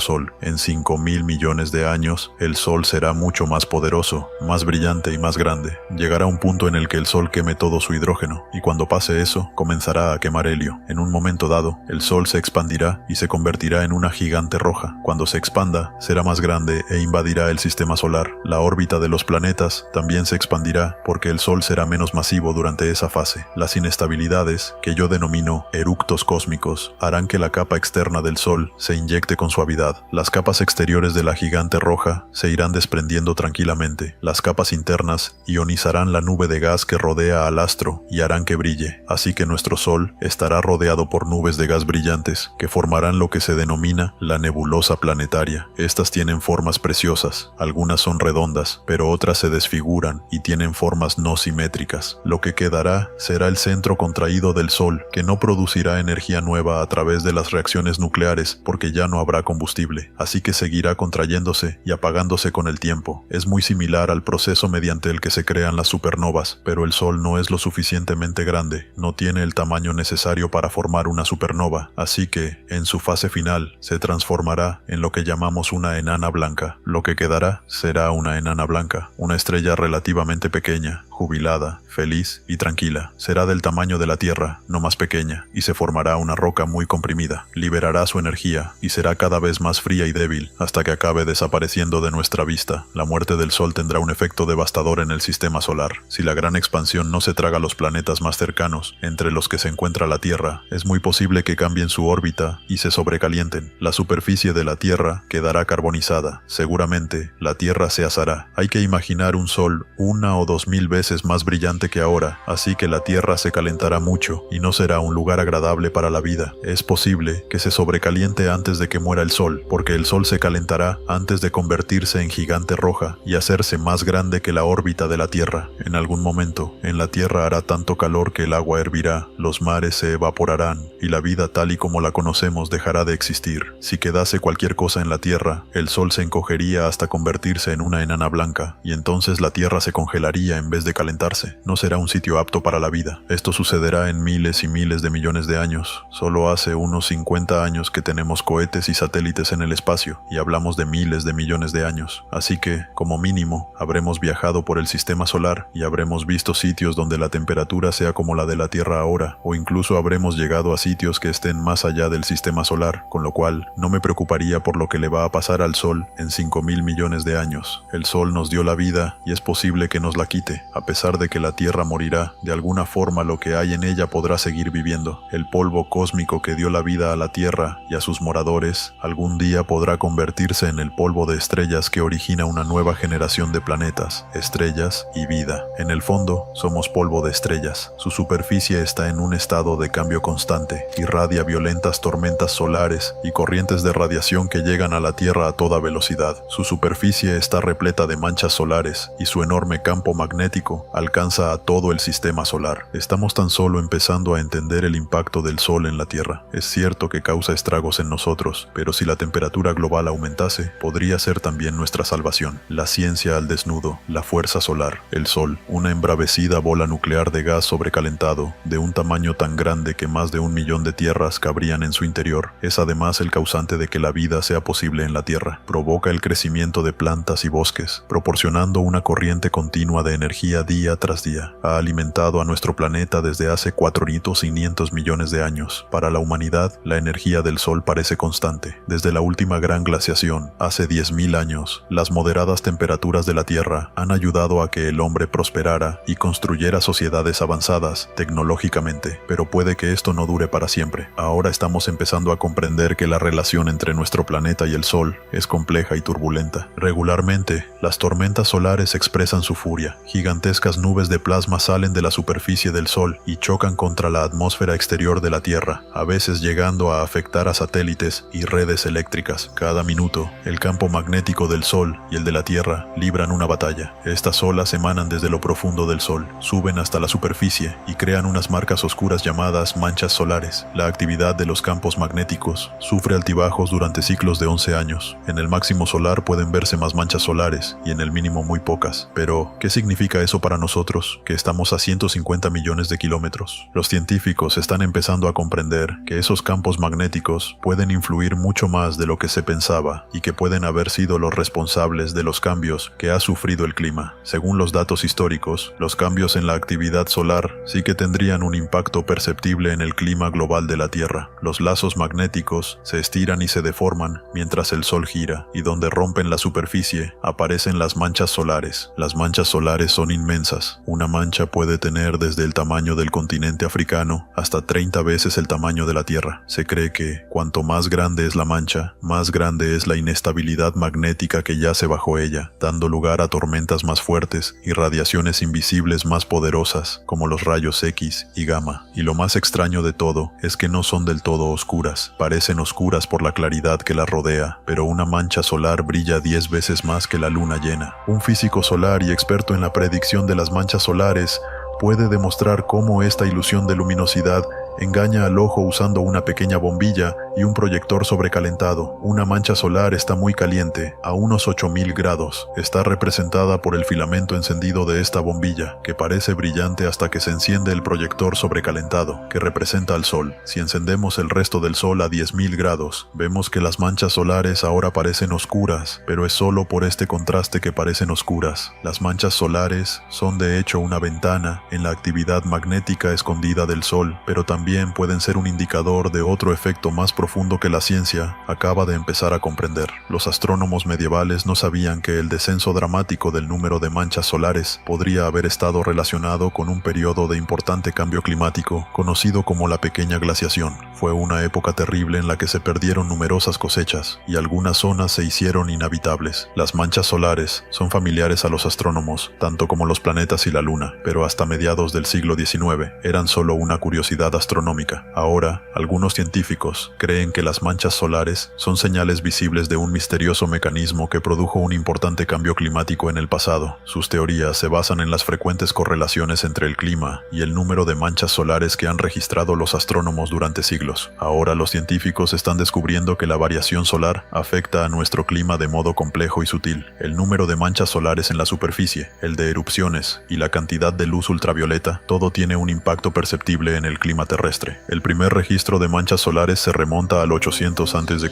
sol. En 5.000 millones de años, el sol será mucho más poderoso, más brillante y más grande. Llegará un punto en el que el sol queme todo su hidrógeno, y cuando pase eso, comenzará a quemar helio. En un momento dado, el sol se expandirá y se convertirá en una gigante roja. Cuando se expanda, será más grande e invadirá el sistema solar. La órbita de los planetas también se expandirá porque el sol será menos masivo durante esa fase. Las inestabilidades, que yo denomino eructos cósmicos, harán que la capa externa del sol se inyecte con suavidad. Las capas exteriores de la gigante roja se irán desprendiendo tranquilamente. Las capas internas ionizarán la nube de gas que rodea al astro y harán que brille. Así que nuestro sol estará rodeado por nubes de gas brillantes que formarán lo que se denomina la nebulosa planetaria. Estas tienen formas preciosas, algunas son redondas, pero otras se desfiguran configuran y tienen formas no simétricas. Lo que quedará será el centro contraído del Sol, que no producirá energía nueva a través de las reacciones nucleares porque ya no habrá combustible, así que seguirá contrayéndose y apagándose con el tiempo. Es muy similar al proceso mediante el que se crean las supernovas, pero el Sol no es lo suficientemente grande, no tiene el tamaño necesario para formar una supernova, así que, en su fase final, se transformará en lo que llamamos una enana blanca. Lo que quedará será una enana blanca, una estrella relativamente pequeña, jubilada, feliz y tranquila. Será del tamaño de la Tierra, no más pequeña, y se formará una roca muy comprimida. Liberará su energía y será cada vez más fría y débil, hasta que acabe desapareciendo de nuestra vista. La muerte del Sol tendrá un efecto devastador en el sistema solar. Si la gran expansión no se traga los planetas más cercanos, entre los que se encuentra la Tierra, es muy posible que cambien su órbita y se sobrecalienten. La superficie de la Tierra quedará carbonizada. Seguramente, la Tierra se asará. Hay que imaginar un Sol 1 o 2000 veces más brillante que ahora, así que la Tierra se calentará mucho y no será un lugar agradable para la vida. Es posible que se sobrecaliente antes de que muera el Sol, porque el Sol se calentará antes de convertirse en gigante roja y hacerse más grande que la órbita de la Tierra. En algún momento, en la Tierra hará tanto calor que el agua hervirá, los mares se evaporarán y la vida tal y como la conocemos dejará de existir. Si quedase cualquier cosa en la Tierra, el Sol se encogería hasta convertirse en una enana blanca, y entonces la Tierra se congelaría en vez de calentarse. No será un sitio apto para la vida. Esto sucederá en miles y miles de millones de años. Solo hace unos 50 años que tenemos cohetes y satélites en el espacio, y hablamos de miles de millones de años. Así que, como mínimo, habremos viajado por el sistema solar y habremos visto sitios donde la temperatura sea como la de la Tierra ahora, o incluso habremos llegado a sitios que estén más allá del sistema solar, con lo cual no me preocuparía por lo que le va a pasar al Sol en 5.000 millones de años. El Sol nos dio la vida y es posible que nos la quite. A pesar de que la Tierra morirá, de alguna forma lo que hay en ella podrá seguir viviendo. El polvo cósmico que dio la vida a la Tierra y a sus moradores, algún día podrá convertirse en el polvo de estrellas que origina una nueva generación de planetas, estrellas y vida. En el fondo, somos polvo de estrellas. Su superficie está en un estado de cambio constante, irradia violentas tormentas solares y corrientes de radiación que llegan a la Tierra a toda velocidad. Su superficie está repleta de manchas solares y su enorme campo magnético alcanza a todo el sistema solar. Estamos tan solo empezando a entender el impacto del Sol en la Tierra. Es cierto que causa estragos en nosotros, pero si la temperatura global aumentase, podría ser también nuestra salvación. La ciencia al desnudo, la fuerza solar, el Sol, una embravecida bola nuclear de gas sobrecalentado, de un tamaño tan grande que más de 1 millón de tierras cabrían en su interior, es además el causante de que la vida sea posible en la Tierra. Provoca el crecimiento de plantas y bosques, proporcionando una corriente continua de energía día tras día. Ha alimentado a nuestro planeta desde hace 4.500 millones de años. Para la humanidad, la energía del Sol parece constante. Desde la última gran glaciación, hace 10.000 años, las moderadas temperaturas de la Tierra han ayudado a que el hombre prosperara y construyera sociedades avanzadas tecnológicamente, pero puede que esto no dure para siempre. Ahora estamos empezando a comprender que la relación entre nuestro planeta y el Sol es compleja y turbulenta. Regularmente, las tormentas solares expresan su furia. Gigantescas nubes de plasma salen de la superficie del Sol y chocan contra la atmósfera exterior de la Tierra, a veces llegando a afectar a satélites y redes eléctricas. Cada minuto, el campo magnético del Sol y el de la Tierra libran una batalla. Estas olas emanan desde lo profundo del Sol, suben hasta la superficie y crean unas marcas oscuras llamadas manchas solares. La actividad de los campos magnéticos sufre altibajos durante ciclos de 11 años. En el máximo solar pueden verse más manchas solares y en el mínimo muy pocas. Pero, ¿qué significa eso para nosotros, que estamos a 150 millones de kilómetros? Los científicos están empezando a comprender que esos campos magnéticos pueden influir mucho más de lo que se pensaba y que pueden haber sido los responsables de los cambios que ha sufrido el clima. Según los datos históricos, los cambios en la actividad solar sí que tendrían un impacto perceptible en el clima global de la Tierra. Los lazos magnéticos se estiran y se deforman mientras el Sol gira, y donde rompen la superficie aparecen las manchas solares. Las manchas solares son inmensas, una Una mancha puede tener desde el tamaño del continente africano hasta 30 veces el tamaño de la Tierra. Se cree que, cuanto más grande es la mancha, más grande es la inestabilidad magnética que yace bajo ella, dando lugar a tormentas más fuertes y radiaciones invisibles más poderosas, como los rayos X y gamma. Y lo más extraño de todo es que no son del todo oscuras. Parecen oscuras por la claridad que las rodea, pero una mancha solar brilla 10 veces más que la luna llena. Un físico solar y experto en la predicción de las manchas solares puede demostrar cómo esta ilusión de luminosidad engaña al ojo usando una pequeña bombilla y un proyector sobrecalentado. Una mancha solar está muy caliente, a unos 8000 grados. Está representada por el filamento encendido de esta bombilla, que parece brillante hasta que se enciende el proyector sobrecalentado, que representa al Sol. Si encendemos el resto del Sol a 10.000 grados, vemos que las manchas solares ahora parecen oscuras, pero es solo por este contraste que parecen oscuras. Las manchas solares son de hecho una ventana en la actividad magnética escondida del Sol, pero también pueden ser un indicador de otro efecto más profundo que la ciencia acaba de empezar a comprender. Los astrónomos medievales no sabían que el descenso dramático del número de manchas solares podría haber estado relacionado con un periodo de importante cambio climático conocido como la Pequeña Glaciación. Fue una época terrible en la que se perdieron numerosas cosechas y algunas zonas se hicieron inhabitables. Las manchas solares son familiares a los astrónomos, tanto como los planetas y la luna, pero hasta mediados del siglo XIX eran solo una curiosidad astronómica. Ahora, algunos científicos creen que las manchas solares son señales visibles de un misterioso mecanismo que produjo un importante cambio climático en el pasado. Sus teorías se basan en las frecuentes correlaciones entre el clima y el número de manchas solares que han registrado los astrónomos durante siglos. Ahora los científicos están descubriendo que la variación solar afecta a nuestro clima de modo complejo y sutil. El número de manchas solares en la superficie, el de erupciones y la cantidad de luz ultravioleta, todo tiene un impacto perceptible en el clima terrestre. El primer registro de manchas solares se remonta al 800 a.C.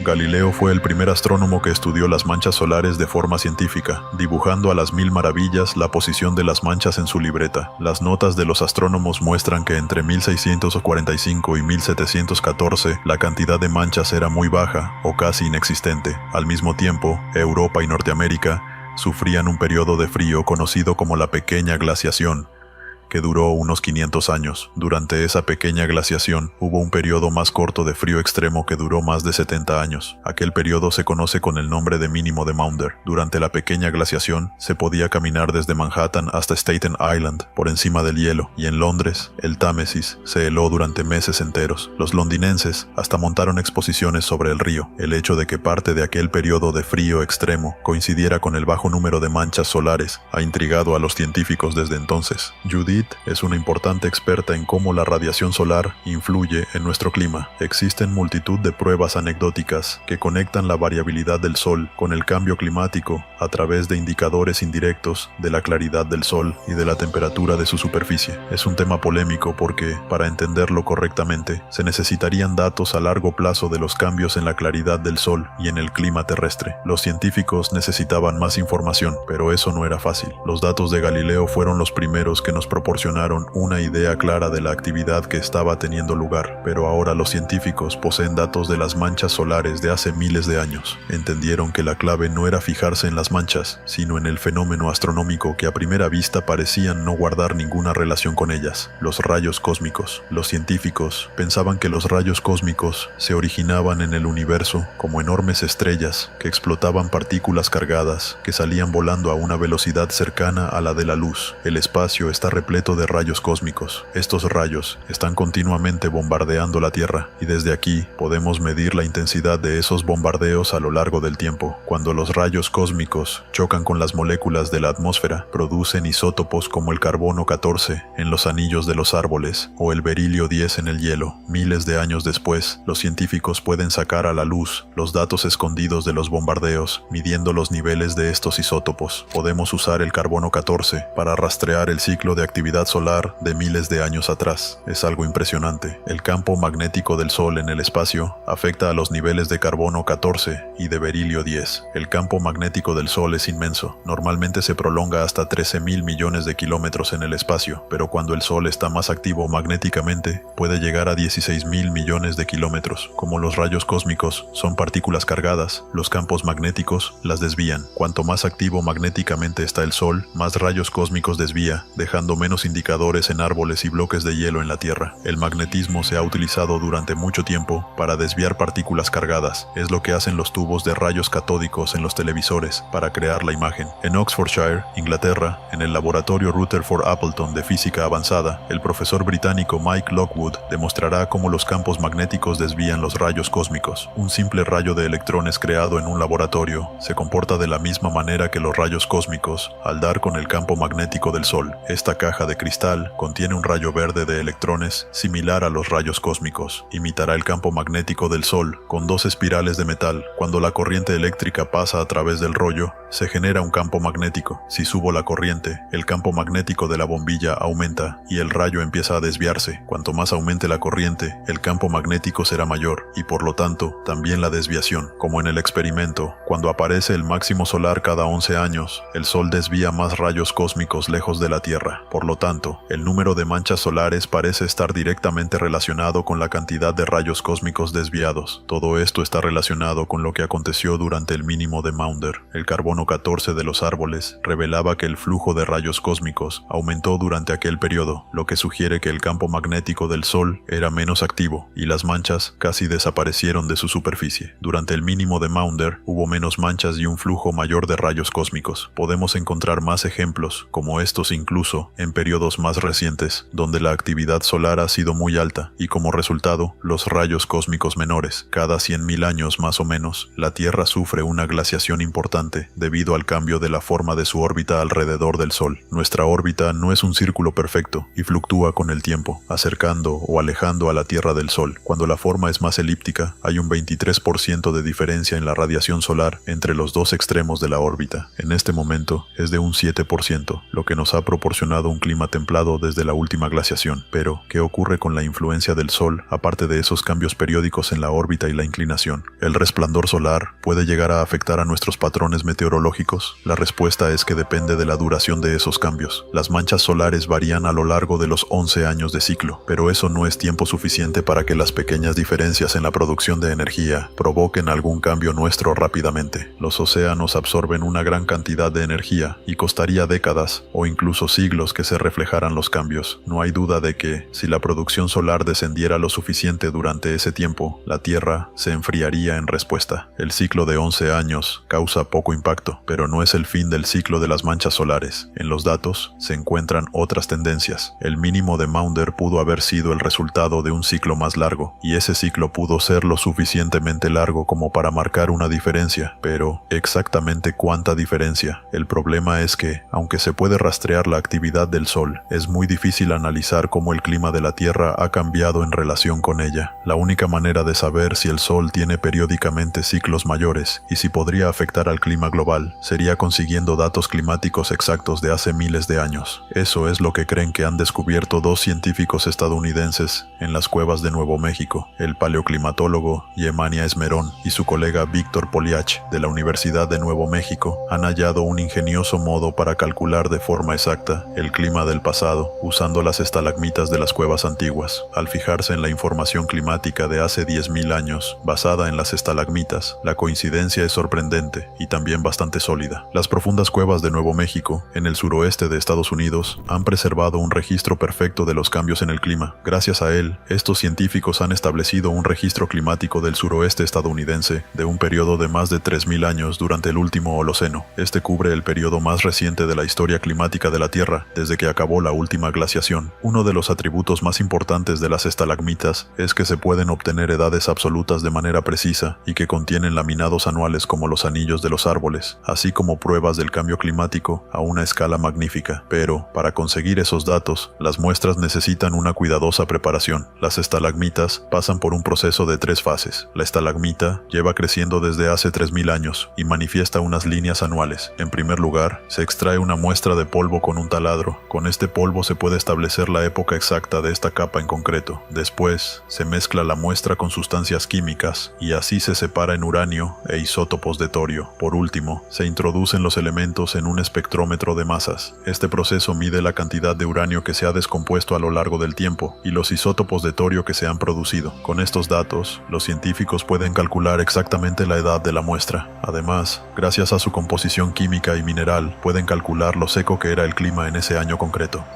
Galileo fue el primer astrónomo que estudió las manchas solares de forma científica, dibujando a las 1000 maravillas la posición de las manchas en su libreta. Las notas de los astrónomos muestran que entre 1645 y 1714 la cantidad de manchas era muy baja o casi inexistente. Al mismo tiempo, Europa y Norteamérica sufrían un periodo de frío conocido como la Pequeña Glaciación, que duró unos 500 años. Durante esa pequeña glaciación hubo un periodo más corto de frío extremo que duró más de 70 años. Aquel periodo se conoce con el nombre de mínimo de Maunder. Durante la pequeña glaciación se podía caminar desde Manhattan hasta Staten Island por encima del hielo, y en Londres el Támesis se heló durante meses enteros. Los londinenses hasta montaron exposiciones sobre el río. El hecho de que parte de aquel periodo de frío extremo coincidiera con el bajo número de manchas solares ha intrigado a los científicos desde entonces. Judith es una importante experta en cómo la radiación solar influye en nuestro clima. Existen multitud de pruebas anecdóticas que conectan la variabilidad del Sol con el cambio climático a través de indicadores indirectos de la claridad del Sol y de la temperatura de su superficie. Es un tema polémico porque, para entenderlo correctamente, se necesitarían datos a largo plazo de los cambios en la claridad del Sol y en el clima terrestre. Los científicos necesitaban más información, pero eso no era fácil. Los datos de Galileo fueron los primeros que nos proporcionaron una idea clara de la actividad que estaba teniendo lugar, pero ahora los científicos poseen datos de las manchas solares de hace miles de años. Entendieron que la clave no era fijarse en las manchas, sino en el fenómeno astronómico que a primera vista parecían no guardar ninguna relación con ellas: los rayos cósmicos. Los científicos pensaban que los rayos cósmicos se originaban en el universo como enormes estrellas que explotaban partículas cargadas que salían volando a una velocidad cercana a la de la luz. El espacio está repleto de rayos cósmicos. Estos rayos están continuamente bombardeando la Tierra, y desde aquí podemos medir la intensidad de esos bombardeos a lo largo del tiempo. Cuando los rayos cósmicos chocan con las moléculas de la atmósfera, producen isótopos como el carbono 14 en los anillos de los árboles o el berilio 10 en el hielo. Miles de años después, los científicos pueden sacar a la luz los datos escondidos de los bombardeos, midiendo los niveles de estos isótopos. Podemos usar el carbono 14 para rastrear el ciclo de actividad actividad solar de miles de años atrás. Es algo impresionante. El campo magnético del Sol en el espacio afecta a los niveles de carbono 14 y de berilio 10. El campo magnético del Sol es inmenso. Normalmente se prolonga hasta 13.000 millones de kilómetros en el espacio, pero cuando el Sol está más activo magnéticamente, puede llegar a 16.000 millones de kilómetros. Como los rayos cósmicos son partículas cargadas, los campos magnéticos las desvían. Cuanto más activo magnéticamente está el Sol, más rayos cósmicos desvía, dejando menos indicadores en árboles y bloques de hielo en la Tierra. El magnetismo se ha utilizado durante mucho tiempo para desviar partículas cargadas. Es lo que hacen los tubos de rayos catódicos en los televisores para crear la imagen. En Oxfordshire, Inglaterra, en el laboratorio Rutherford Appleton de física avanzada, el profesor británico Mike Lockwood demostrará cómo los campos magnéticos desvían los rayos cósmicos. Un simple rayo de electrones creado en un laboratorio se comporta de la misma manera que los rayos cósmicos al dar con el campo magnético del Sol. Esta caja de cristal contiene un rayo verde de electrones similar a los rayos cósmicos. Imitará el campo magnético del Sol con dos espirales de metal. Cuando la corriente eléctrica pasa a través del rollo, se genera un campo magnético. Si subo la corriente, el campo magnético de la bombilla aumenta y el rayo empieza a desviarse. Cuanto más aumente la corriente, el campo magnético será mayor y por lo tanto también la desviación. Como en el experimento, cuando aparece el máximo solar cada 11 años, el Sol desvía más rayos cósmicos lejos de la Tierra. Por lo tanto, el número de manchas solares parece estar directamente relacionado con la cantidad de rayos cósmicos desviados. Todo esto está relacionado con lo que aconteció durante el mínimo de Maunder. El carbono 14 de los árboles revelaba que el flujo de rayos cósmicos aumentó durante aquel periodo, lo que sugiere que el campo magnético del Sol era menos activo y las manchas casi desaparecieron de su superficie. Durante el mínimo de Maunder hubo menos manchas y un flujo mayor de rayos cósmicos. Podemos encontrar más ejemplos como estos incluso en periodos más recientes, donde la actividad solar ha sido muy alta y como resultado, los rayos cósmicos menores. Cada 100.000 años más o menos, la Tierra sufre una glaciación importante debido al cambio de la forma de su órbita alrededor del Sol. Nuestra órbita no es un círculo perfecto y fluctúa con el tiempo, acercando o alejando a la Tierra del Sol. Cuando la forma es más elíptica, hay un 23% de diferencia en la radiación solar entre los dos extremos de la órbita. En este momento es de un 7%, lo que nos ha proporcionado un clima templado desde la última glaciación. Pero, ¿qué ocurre con la influencia del Sol aparte de esos cambios periódicos en la órbita y la inclinación? ¿El resplandor solar puede llegar a afectar a nuestros patrones meteorológicos? La respuesta es que depende de la duración de esos cambios. Las manchas solares varían a lo largo de los 11 años de ciclo, pero eso no es tiempo suficiente para que las pequeñas diferencias en la producción de energía provoquen algún cambio nuestro rápidamente. Los océanos absorben una gran cantidad de energía y costaría décadas o incluso siglos que se reflejaran los cambios. No hay duda de que, si la producción solar descendiera lo suficiente durante ese tiempo, la Tierra se enfriaría en respuesta. El ciclo de 11 años causa poco impacto, pero no es el fin del ciclo de las manchas solares. En los datos se encuentran otras tendencias. El mínimo de Maunder pudo haber sido el resultado de un ciclo más largo, y ese ciclo pudo ser lo suficientemente largo como para marcar una diferencia, pero ¿exactamente cuánta diferencia? El problema es que, aunque se puede rastrear la actividad del Sol, es muy difícil analizar cómo el clima de la Tierra ha cambiado en relación con ella. La única manera de saber si el Sol tiene periódicamente ciclos mayores y si podría afectar al clima global sería consiguiendo datos climáticos exactos de hace miles de años. Eso es lo que creen que han descubierto dos científicos estadounidenses en las cuevas de Nuevo México, el paleoclimatólogo Yemania Esmerón y su colega Víctor Poliach de la Universidad de Nuevo México han hallado un ingenioso modo para calcular de forma exacta el clima del pasado usando las estalagmitas de las cuevas antiguas. Al fijarse en la información climática de hace 10.000 años basada en las estalagmitas, la coincidencia es sorprendente y también bastante sólida. Las profundas cuevas de Nuevo México, en el suroeste de Estados Unidos, han preservado un registro perfecto de los cambios en el clima. Gracias a él, estos científicos han establecido un registro climático del suroeste estadounidense de un periodo de más de 3.000 años durante el último Holoceno. Este cubre el periodo más reciente de la historia climática de la Tierra, desde que acabó la última glaciación. Uno de los atributos más importantes de las estalagmitas es que se pueden obtener edades absolutas de manera precisa y que contienen laminados anuales como los anillos de los árboles, así como pruebas del cambio climático a una escala magnífica. Pero, para conseguir esos datos, las muestras necesitan una cuidadosa preparación. Las estalagmitas pasan por un proceso de 3 fases. La estalagmita lleva creciendo desde hace 3.000 años y manifiesta unas líneas anuales. En primer lugar, se extrae una muestra de polvo con un taladro, Con este polvo se puede establecer la época exacta de esta capa en concreto. Después, se mezcla la muestra con sustancias químicas y así se separa en uranio e isótopos de torio. Por último, se introducen los elementos en un espectrómetro de masas. Este proceso mide la cantidad de uranio que se ha descompuesto a lo largo del tiempo y los isótopos de torio que se han producido. Con estos datos, los científicos pueden calcular exactamente la edad de la muestra. Además, gracias a su composición química y mineral, pueden calcular lo seco que era el clima en ese año concreto.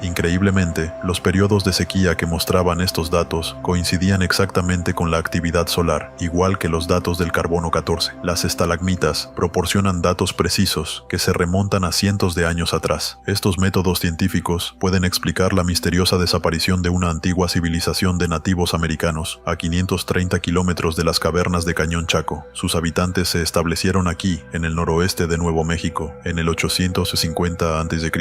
Increíblemente, los periodos de sequía que mostraban estos datos coincidían exactamente con la actividad solar, igual que los datos del carbono 14. Las estalagmitas proporcionan datos precisos que se remontan a cientos de años atrás. Estos métodos científicos pueden explicar la misteriosa desaparición de una antigua civilización de nativos americanos a 530 kilómetros de las cavernas de Cañón Chaco. Sus habitantes se establecieron aquí, en el noroeste de Nuevo México, en el 850 a.C.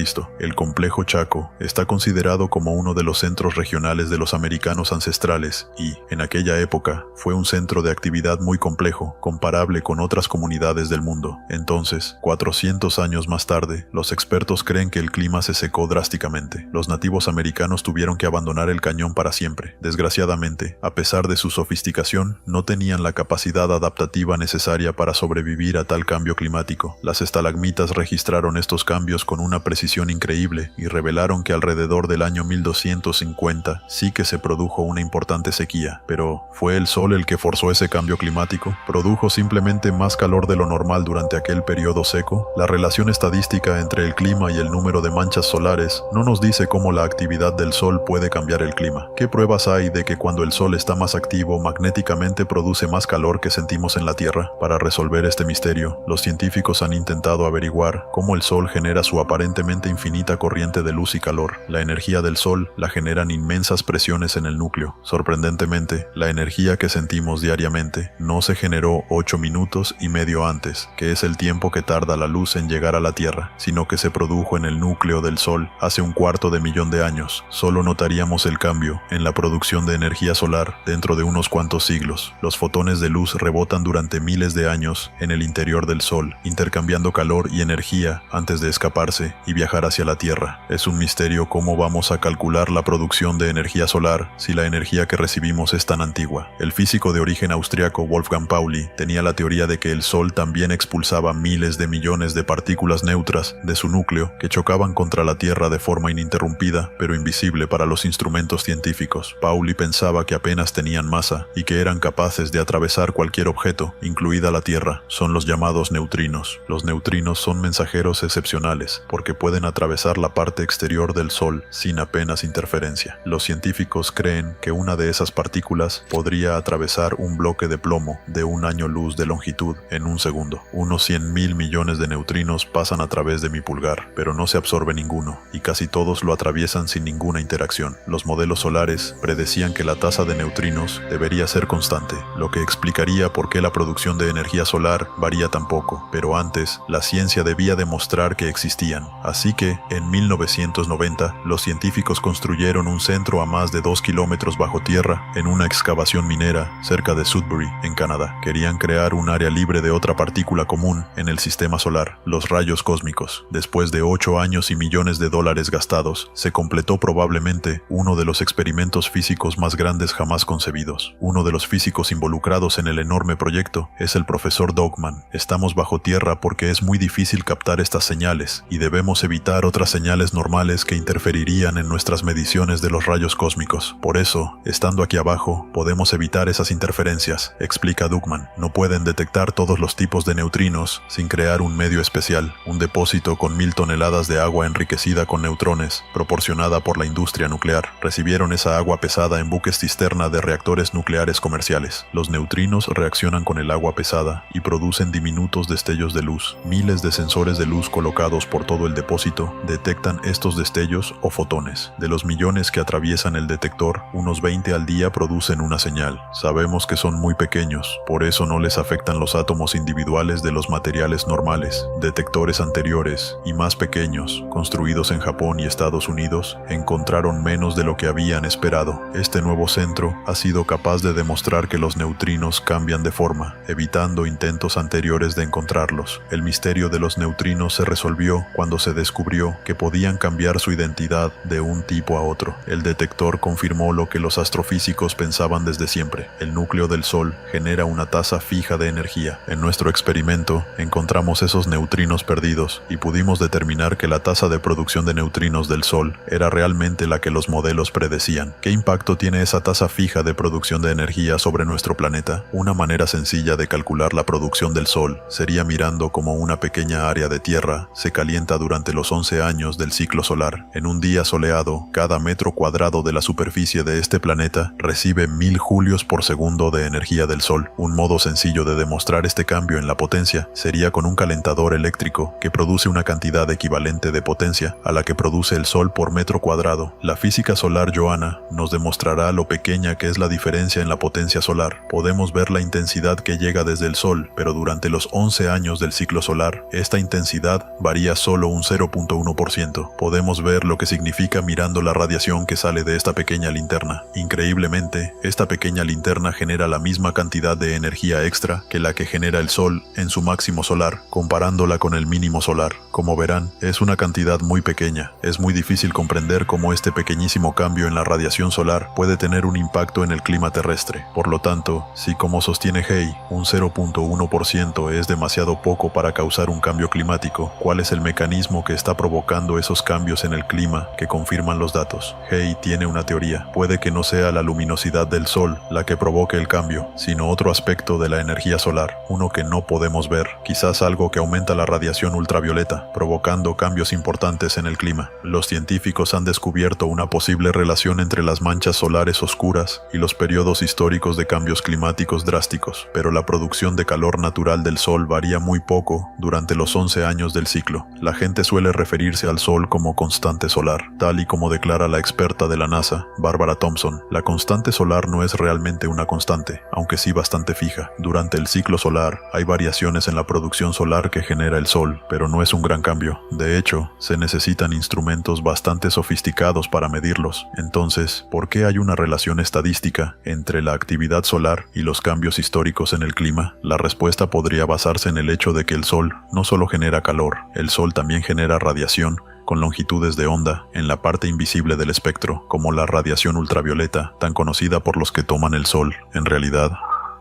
El complejo Chaco está considerado como uno de los centros regionales de los americanos ancestrales y, en aquella época, fue un centro de actividad muy complejo, comparable con otras comunidades del mundo. Entonces, 400 años más tarde, los expertos creen que el clima se secó drásticamente. Los nativos americanos tuvieron que abandonar el cañón para siempre. Desgraciadamente, a pesar de su sofisticación, no tenían la capacidad adaptativa necesaria para sobrevivir a tal cambio climático. Las estalagmitas registraron estos cambios con una precisión increíble y revelaron que alrededor del año 1250 sí que se produjo una importante sequía. Pero, ¿fue el sol el que forzó ese cambio climático? ¿Produjo simplemente más calor de lo normal durante aquel periodo seco? La relación estadística entre el clima y el número de manchas solares no nos dice cómo la actividad del sol puede cambiar el clima. ¿Qué pruebas hay de que cuando el sol está más activo magnéticamente produce más calor que sentimos en la Tierra? Para resolver este misterio, los científicos han intentado averiguar cómo el sol genera su aparentemente infinita corriente de luz y calor. La energía del sol la generan inmensas presiones en el núcleo. Sorprendentemente, la energía que sentimos diariamente no se generó 8 minutos y medio antes, que es el tiempo que tarda la luz en llegar a la Tierra, sino que se produjo en el núcleo del sol hace 1/4 de años. Solo notaríamos el cambio en la producción de energía solar dentro de unos cuantos siglos. Los fotones de luz rebotan durante miles de años en el interior del sol, intercambiando calor y energía antes de escaparse y viajar hacia la Tierra. Es un misterio cómo vamos a calcular la producción de energía solar si la energía que recibimos es tan antigua. El físico de origen austriaco Wolfgang Pauli tenía la teoría de que el sol también expulsaba miles de millones de partículas neutras de su núcleo que chocaban contra la Tierra de forma ininterrumpida pero invisible para los instrumentos científicos. Pauli pensaba que apenas tenían masa y que eran capaces de atravesar cualquier objeto, incluida la Tierra. Son los llamados neutrinos. Los neutrinos son mensajeros excepcionales porque pueden atravesar la parte exterior del Sol sin apenas interferencia. Los científicos creen que una de esas partículas podría atravesar un bloque de plomo de 1 año luz de longitud en 1 segundo. Unos 100.000 millones de neutrinos pasan a través de mi pulgar, pero no se absorbe ninguno, y casi todos lo atraviesan sin ninguna interacción. Los modelos solares predecían que la tasa de neutrinos debería ser constante, lo que explicaría por qué la producción de energía solar varía tan poco, pero antes la ciencia debía demostrar que existían. Así que, en 1990, los científicos construyeron un centro a más de 2 kilómetros bajo tierra en una excavación minera cerca de Sudbury, en Canadá. Querían crear un área libre de otra partícula común en el sistema solar, los rayos cósmicos. Después de 8 años y millones de dólares gastados, se completó probablemente uno de los experimentos físicos más grandes jamás concebidos. Uno de los físicos involucrados en el enorme proyecto es el profesor Dogman. Estamos bajo tierra porque es muy difícil captar estas señales y debemos evitar otras señales normales que interferirían en nuestras mediciones de los rayos cósmicos. Por eso, estando aquí abajo, podemos evitar esas interferencias, explica Dugman. No pueden detectar todos los tipos de neutrinos sin crear un medio especial, un depósito con 1000 toneladas de agua enriquecida con neutrones, proporcionada por la industria nuclear. Recibieron esa agua pesada en buques cisterna de reactores nucleares comerciales. Los neutrinos reaccionan con el agua pesada y producen diminutos destellos de luz. Miles de sensores de luz colocados por todo el depósito detectan estos destellos o fotones. De los millones que atraviesan el detector, unos 20 al día producen una señal. Sabemos que son muy pequeños, por eso no les afectan los átomos individuales de los materiales normales. Detectores anteriores y más pequeños, construidos en Japón y Estados Unidos, encontraron menos de lo que habían esperado. Este nuevo centro ha sido capaz de demostrar que los neutrinos cambian de forma, evitando intentos anteriores de encontrarlos. El misterio de los neutrinos se resolvió cuando se descubrió que podían cambiar cambiar su identidad de un tipo a otro. El detector confirmó lo que los astrofísicos pensaban desde siempre. El núcleo del Sol genera una tasa fija de energía. En nuestro experimento encontramos esos neutrinos perdidos y pudimos determinar que la tasa de producción de neutrinos del Sol era realmente la que los modelos predecían. ¿Qué impacto tiene esa tasa fija de producción de energía sobre nuestro planeta? Una manera sencilla de calcular la producción del Sol sería mirando cómo una pequeña área de tierra se calienta durante los 11 años del ciclo solar. En un día soleado, cada metro cuadrado de la superficie de este planeta recibe 1000 julios por segundo de energía del Sol. Un modo sencillo de demostrar este cambio en la potencia sería con un calentador eléctrico que produce una cantidad equivalente de potencia a la que produce el Sol por metro cuadrado. La física solar Johanna nos demostrará lo pequeña que es la diferencia en la potencia solar. Podemos ver la intensidad que llega desde el Sol, pero durante los 11 años del ciclo solar, esta intensidad varía solo un 0.1%. Podemos ver lo que significa mirando la radiación que sale de esta pequeña linterna. Increíblemente, esta pequeña linterna genera la misma cantidad de energía extra que la que genera el Sol en su máximo solar, comparándola con el mínimo solar. Como verán, es una cantidad muy pequeña. Es muy difícil comprender cómo este pequeñísimo cambio en la radiación solar puede tener un impacto en el clima terrestre. Por lo tanto, si como sostiene Hey, un 0.1% es demasiado poco para causar un cambio climático, ¿cuál es el mecanismo que está provocando esos cambios en el clima que confirman los datos? Hey tiene una teoría. Puede que no sea la luminosidad del Sol la que provoque el cambio, sino otro aspecto de la energía solar, uno que no podemos ver, quizás algo que aumenta la radiación ultravioleta, provocando cambios importantes en el clima. Los científicos han descubierto una posible relación entre las manchas solares oscuras y los periodos históricos de cambios climáticos drásticos, pero la producción de calor natural del Sol varía muy poco durante los 11 años del ciclo. La gente suele referirse al Sol como constante solar, tal y como declara la experta de la NASA, Barbara Thompson. La constante solar no es realmente una constante, aunque sí bastante fija. Durante el ciclo solar hay variaciones en la producción solar que genera el Sol, pero no es un gran cambio. De hecho, se necesitan instrumentos bastante sofisticados para medirlos. Entonces, ¿por qué hay una relación estadística entre la actividad solar y los cambios históricos en el clima? La respuesta podría basarse en el hecho de que el Sol no solo genera calor, el Sol también genera radiación con longitudes de onda en la parte invisible del espectro, como la radiación ultravioleta, tan conocida por los que toman el Sol. En realidad,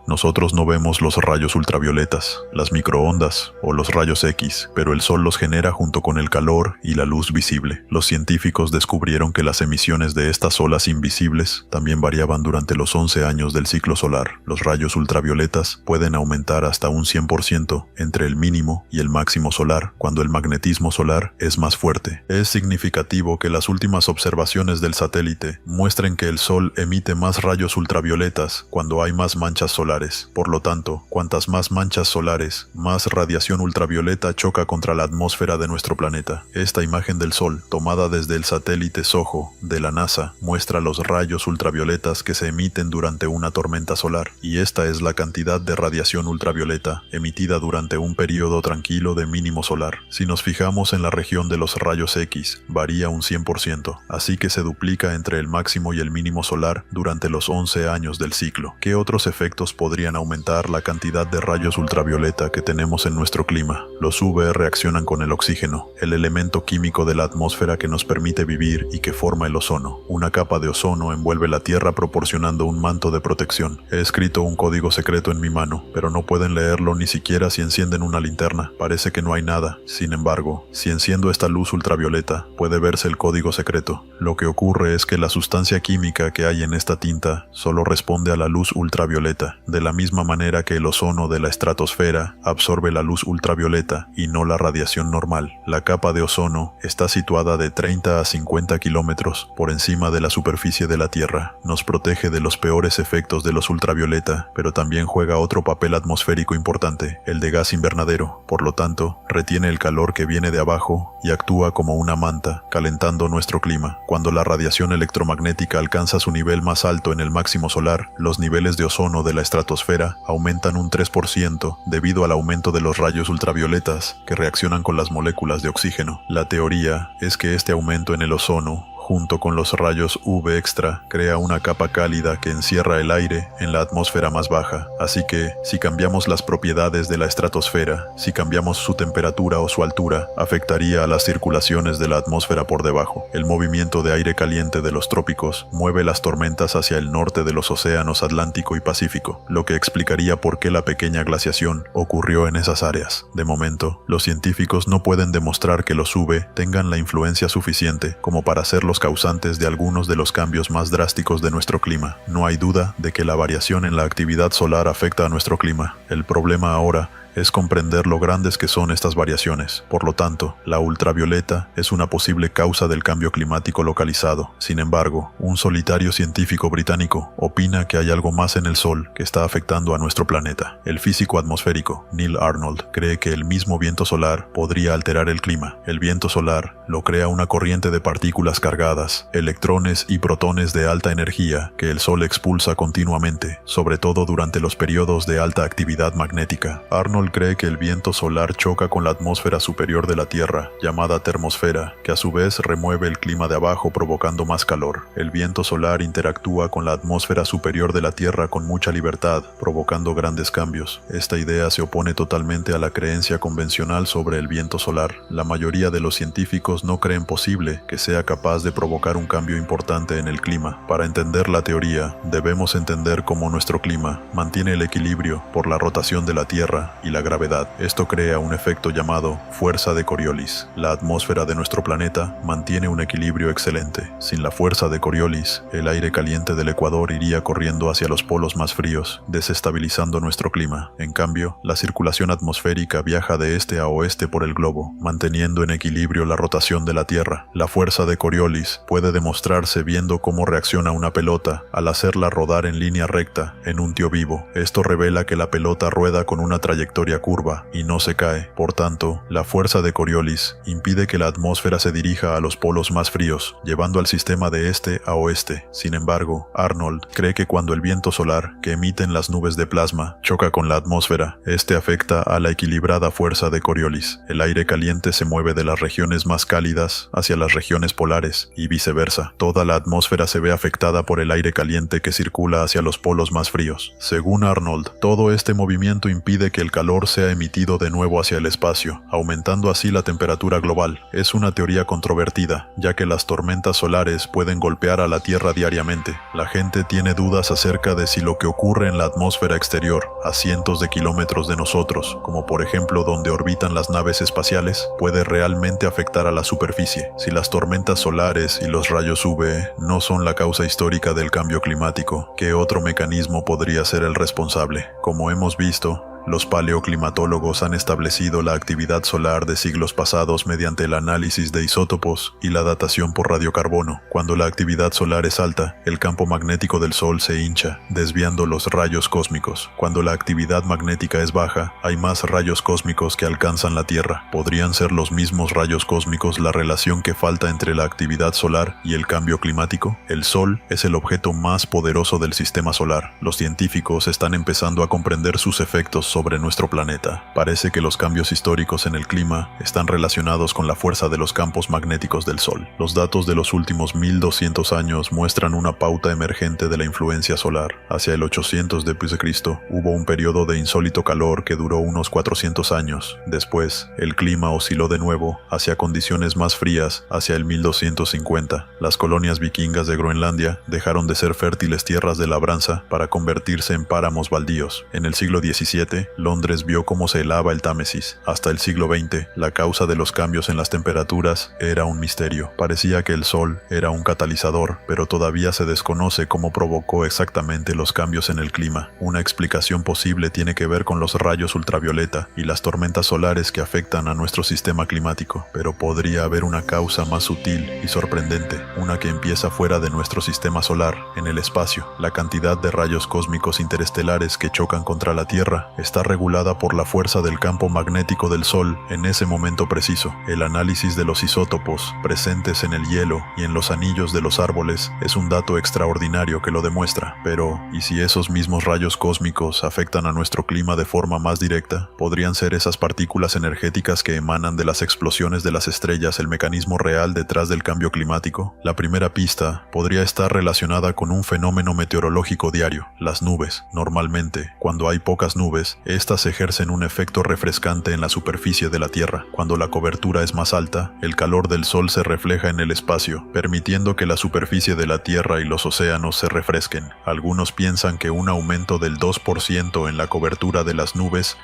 nosotros no vemos los rayos ultravioletas, las microondas o los rayos X, pero el Sol los genera junto con el calor y la luz visible. Los científicos descubrieron que las emisiones de estas olas invisibles también variaban durante los 11 años del ciclo solar. Los rayos ultravioletas pueden aumentar hasta un 100% entre el mínimo y el máximo solar cuando el magnetismo solar es más fuerte. Es significativo que las últimas observaciones del satélite muestren que el Sol emite más rayos ultravioletas cuando hay más manchas solares. Por lo tanto, cuantas más manchas solares, más radiación ultravioleta choca contra la atmósfera de nuestro planeta. Esta imagen del Sol, tomada desde el satélite SOHO de la NASA, muestra los rayos ultravioletas que se emiten durante una tormenta solar, y esta es la cantidad de radiación ultravioleta emitida durante un periodo tranquilo de mínimo solar. Si nos fijamos en la región de los rayos X, varía un 100%, así que se duplica entre el máximo y el mínimo solar durante los 11 años del ciclo. ¿Qué otros efectos podrían aumentar la cantidad de rayos ultravioleta que tenemos en nuestro clima? Los UV reaccionan con el oxígeno, el elemento químico de la atmósfera que nos permite vivir y que forma el ozono. Una capa de ozono envuelve la Tierra proporcionando un manto de protección. He escrito un código secreto en mi mano, pero no pueden leerlo ni siquiera si encienden una linterna. Parece que no hay nada. Sin embargo, si enciendo esta luz ultravioleta, puede verse el código secreto. Lo que ocurre es que la sustancia química que hay en esta tinta solo responde a la luz ultravioleta, de la misma manera que el ozono de la estratosfera absorbe la luz ultravioleta y no la radiación normal. La capa de ozono está situada de 30 a 50 kilómetros por encima de la superficie de la Tierra. Nos protege de los peores efectos de los ultravioleta, pero también juega otro papel atmosférico importante, el de gas invernadero. Por lo tanto, retiene el calor que viene de abajo y actúa como una manta, calentando nuestro clima. Cuando la radiación electromagnética alcanza su nivel más alto en el máximo solar, los niveles de ozono de la estratosfera aumentan un 3% debido al aumento de los rayos ultravioletas que reaccionan con las moléculas de oxígeno. La teoría es que este aumento en el ozono junto con los rayos UV extra, crea una capa cálida que encierra el aire en la atmósfera más baja. Así que, si cambiamos las propiedades de la estratosfera, si cambiamos su temperatura o su altura, afectaría a las circulaciones de la atmósfera por debajo. El movimiento de aire caliente de los trópicos mueve las tormentas hacia el norte de los océanos Atlántico y Pacífico, lo que explicaría por qué la pequeña glaciación ocurrió en esas áreas. De momento, los científicos no pueden demostrar que los UV tengan la influencia suficiente como para ser los causantes de algunos de los cambios más drásticos de nuestro clima. No hay duda de que la variación en la actividad solar afecta a nuestro clima. El problema ahora es comprender lo grandes que son estas variaciones. Por lo tanto, la ultravioleta es una posible causa del cambio climático localizado. Sin embargo, un solitario científico británico opina que hay algo más en el Sol que está afectando a nuestro planeta. El físico atmosférico Neil Arnold cree que el mismo viento solar podría alterar el clima. El viento solar lo crea una corriente de partículas cargadas, electrones y protones de alta energía que el Sol expulsa continuamente, sobre todo durante los periodos de alta actividad magnética. Arnold cree que el viento solar choca con la atmósfera superior de la Tierra, llamada termosfera, que a su vez remueve el clima de abajo provocando más calor. El viento solar interactúa con la atmósfera superior de la Tierra con mucha libertad, provocando grandes cambios. Esta idea se opone totalmente a la creencia convencional sobre el viento solar. La mayoría de los científicos no creen posible que sea capaz de provocar un cambio importante en el clima. Para entender la teoría, debemos entender cómo nuestro clima mantiene el equilibrio por la rotación de la Tierra y la gravedad. Esto crea un efecto llamado fuerza de Coriolis. La atmósfera de nuestro planeta mantiene un equilibrio excelente. Sin la fuerza de Coriolis, el aire caliente del Ecuador iría corriendo hacia los polos más fríos, desestabilizando nuestro clima. En cambio, la circulación atmosférica viaja de este a oeste por el globo, manteniendo en equilibrio la rotación de la Tierra. La fuerza de Coriolis puede demostrarse viendo cómo reacciona una pelota al hacerla rodar en línea recta en un tío vivo. Esto revela que la pelota rueda con una trayectoria curva y no se cae. Por tanto, la fuerza de Coriolis impide que la atmósfera se dirija a los polos más fríos, llevando al sistema de este a oeste. Sin embargo, Arnold cree que cuando el viento solar que emiten las nubes de plasma choca con la atmósfera, este afecta a la equilibrada fuerza de Coriolis. El aire caliente se mueve de las regiones más cálidas hacia las regiones polares y viceversa. Toda la atmósfera se ve afectada por el aire caliente que circula hacia los polos más fríos. Según Arnold, todo este movimiento impide que el calor sea emitido de nuevo hacia el espacio, aumentando así la temperatura global. Es una teoría controvertida, ya que las tormentas solares pueden golpear a la Tierra diariamente. La gente tiene dudas acerca de si lo que ocurre en la atmósfera exterior, a cientos de kilómetros de nosotros, como por ejemplo donde orbitan las naves espaciales, puede realmente afectar a la superficie. Si las tormentas solares y los rayos UV no son la causa histórica del cambio climático, ¿qué otro mecanismo podría ser el responsable? Como hemos visto, los paleoclimatólogos han establecido la actividad solar de siglos pasados mediante el análisis de isótopos y la datación por radiocarbono. Cuando la actividad solar es alta, el campo magnético del Sol se hincha, desviando los rayos cósmicos. Cuando la actividad magnética es baja, hay más rayos cósmicos que alcanzan la Tierra. ¿Podrían ser los mismos rayos cósmicos la relación que falta entre la actividad solar y el cambio climático? El Sol es el objeto más poderoso del sistema solar. Los científicos están empezando a comprender sus efectos sobre nuestro planeta. Parece que los cambios históricos en el clima están relacionados con la fuerza de los campos magnéticos del Sol. Los datos de los últimos 1200 años muestran una pauta emergente de la influencia solar. Hacia el 800 d.C. hubo un periodo de insólito calor que duró unos 400 años. Después, el clima osciló de nuevo hacia condiciones más frías hacia el 1250. Las colonias vikingas de Groenlandia dejaron de ser fértiles tierras de labranza para convertirse en páramos baldíos. En el siglo XVII, Londres vio cómo se helaba el Támesis. Hasta el siglo XX, la causa de los cambios en las temperaturas era un misterio. Parecía que el Sol era un catalizador, pero todavía se desconoce cómo provocó exactamente los cambios en el clima. Una explicación posible tiene que ver con los rayos ultravioleta y las tormentas solares que afectan a nuestro sistema climático, pero podría haber una causa más sutil y sorprendente, una que empieza fuera de nuestro sistema solar, en el espacio. La cantidad de rayos cósmicos interestelares que chocan contra la Tierra está está regulada por la fuerza del campo magnético del Sol en ese momento preciso. El análisis de los isótopos presentes en el hielo y en los anillos de los árboles es un dato extraordinario que lo demuestra. Pero, ¿y si esos mismos rayos cósmicos afectan a nuestro clima de forma más directa? ¿Podrían ser esas partículas energéticas que emanan de las explosiones de las estrellas el mecanismo real detrás del cambio climático? La primera pista podría estar relacionada con un fenómeno meteorológico diario, las nubes. Normalmente, cuando hay pocas nubes, estas ejercen un efecto refrescante en la superficie de la Tierra. Cuando la cobertura es más alta, el calor del Sol se refleja en el espacio, permitiendo que la superficie de la Tierra y los océanos se refresquen. Algunos piensan que un aumento del 2% en la cobertura de las nubes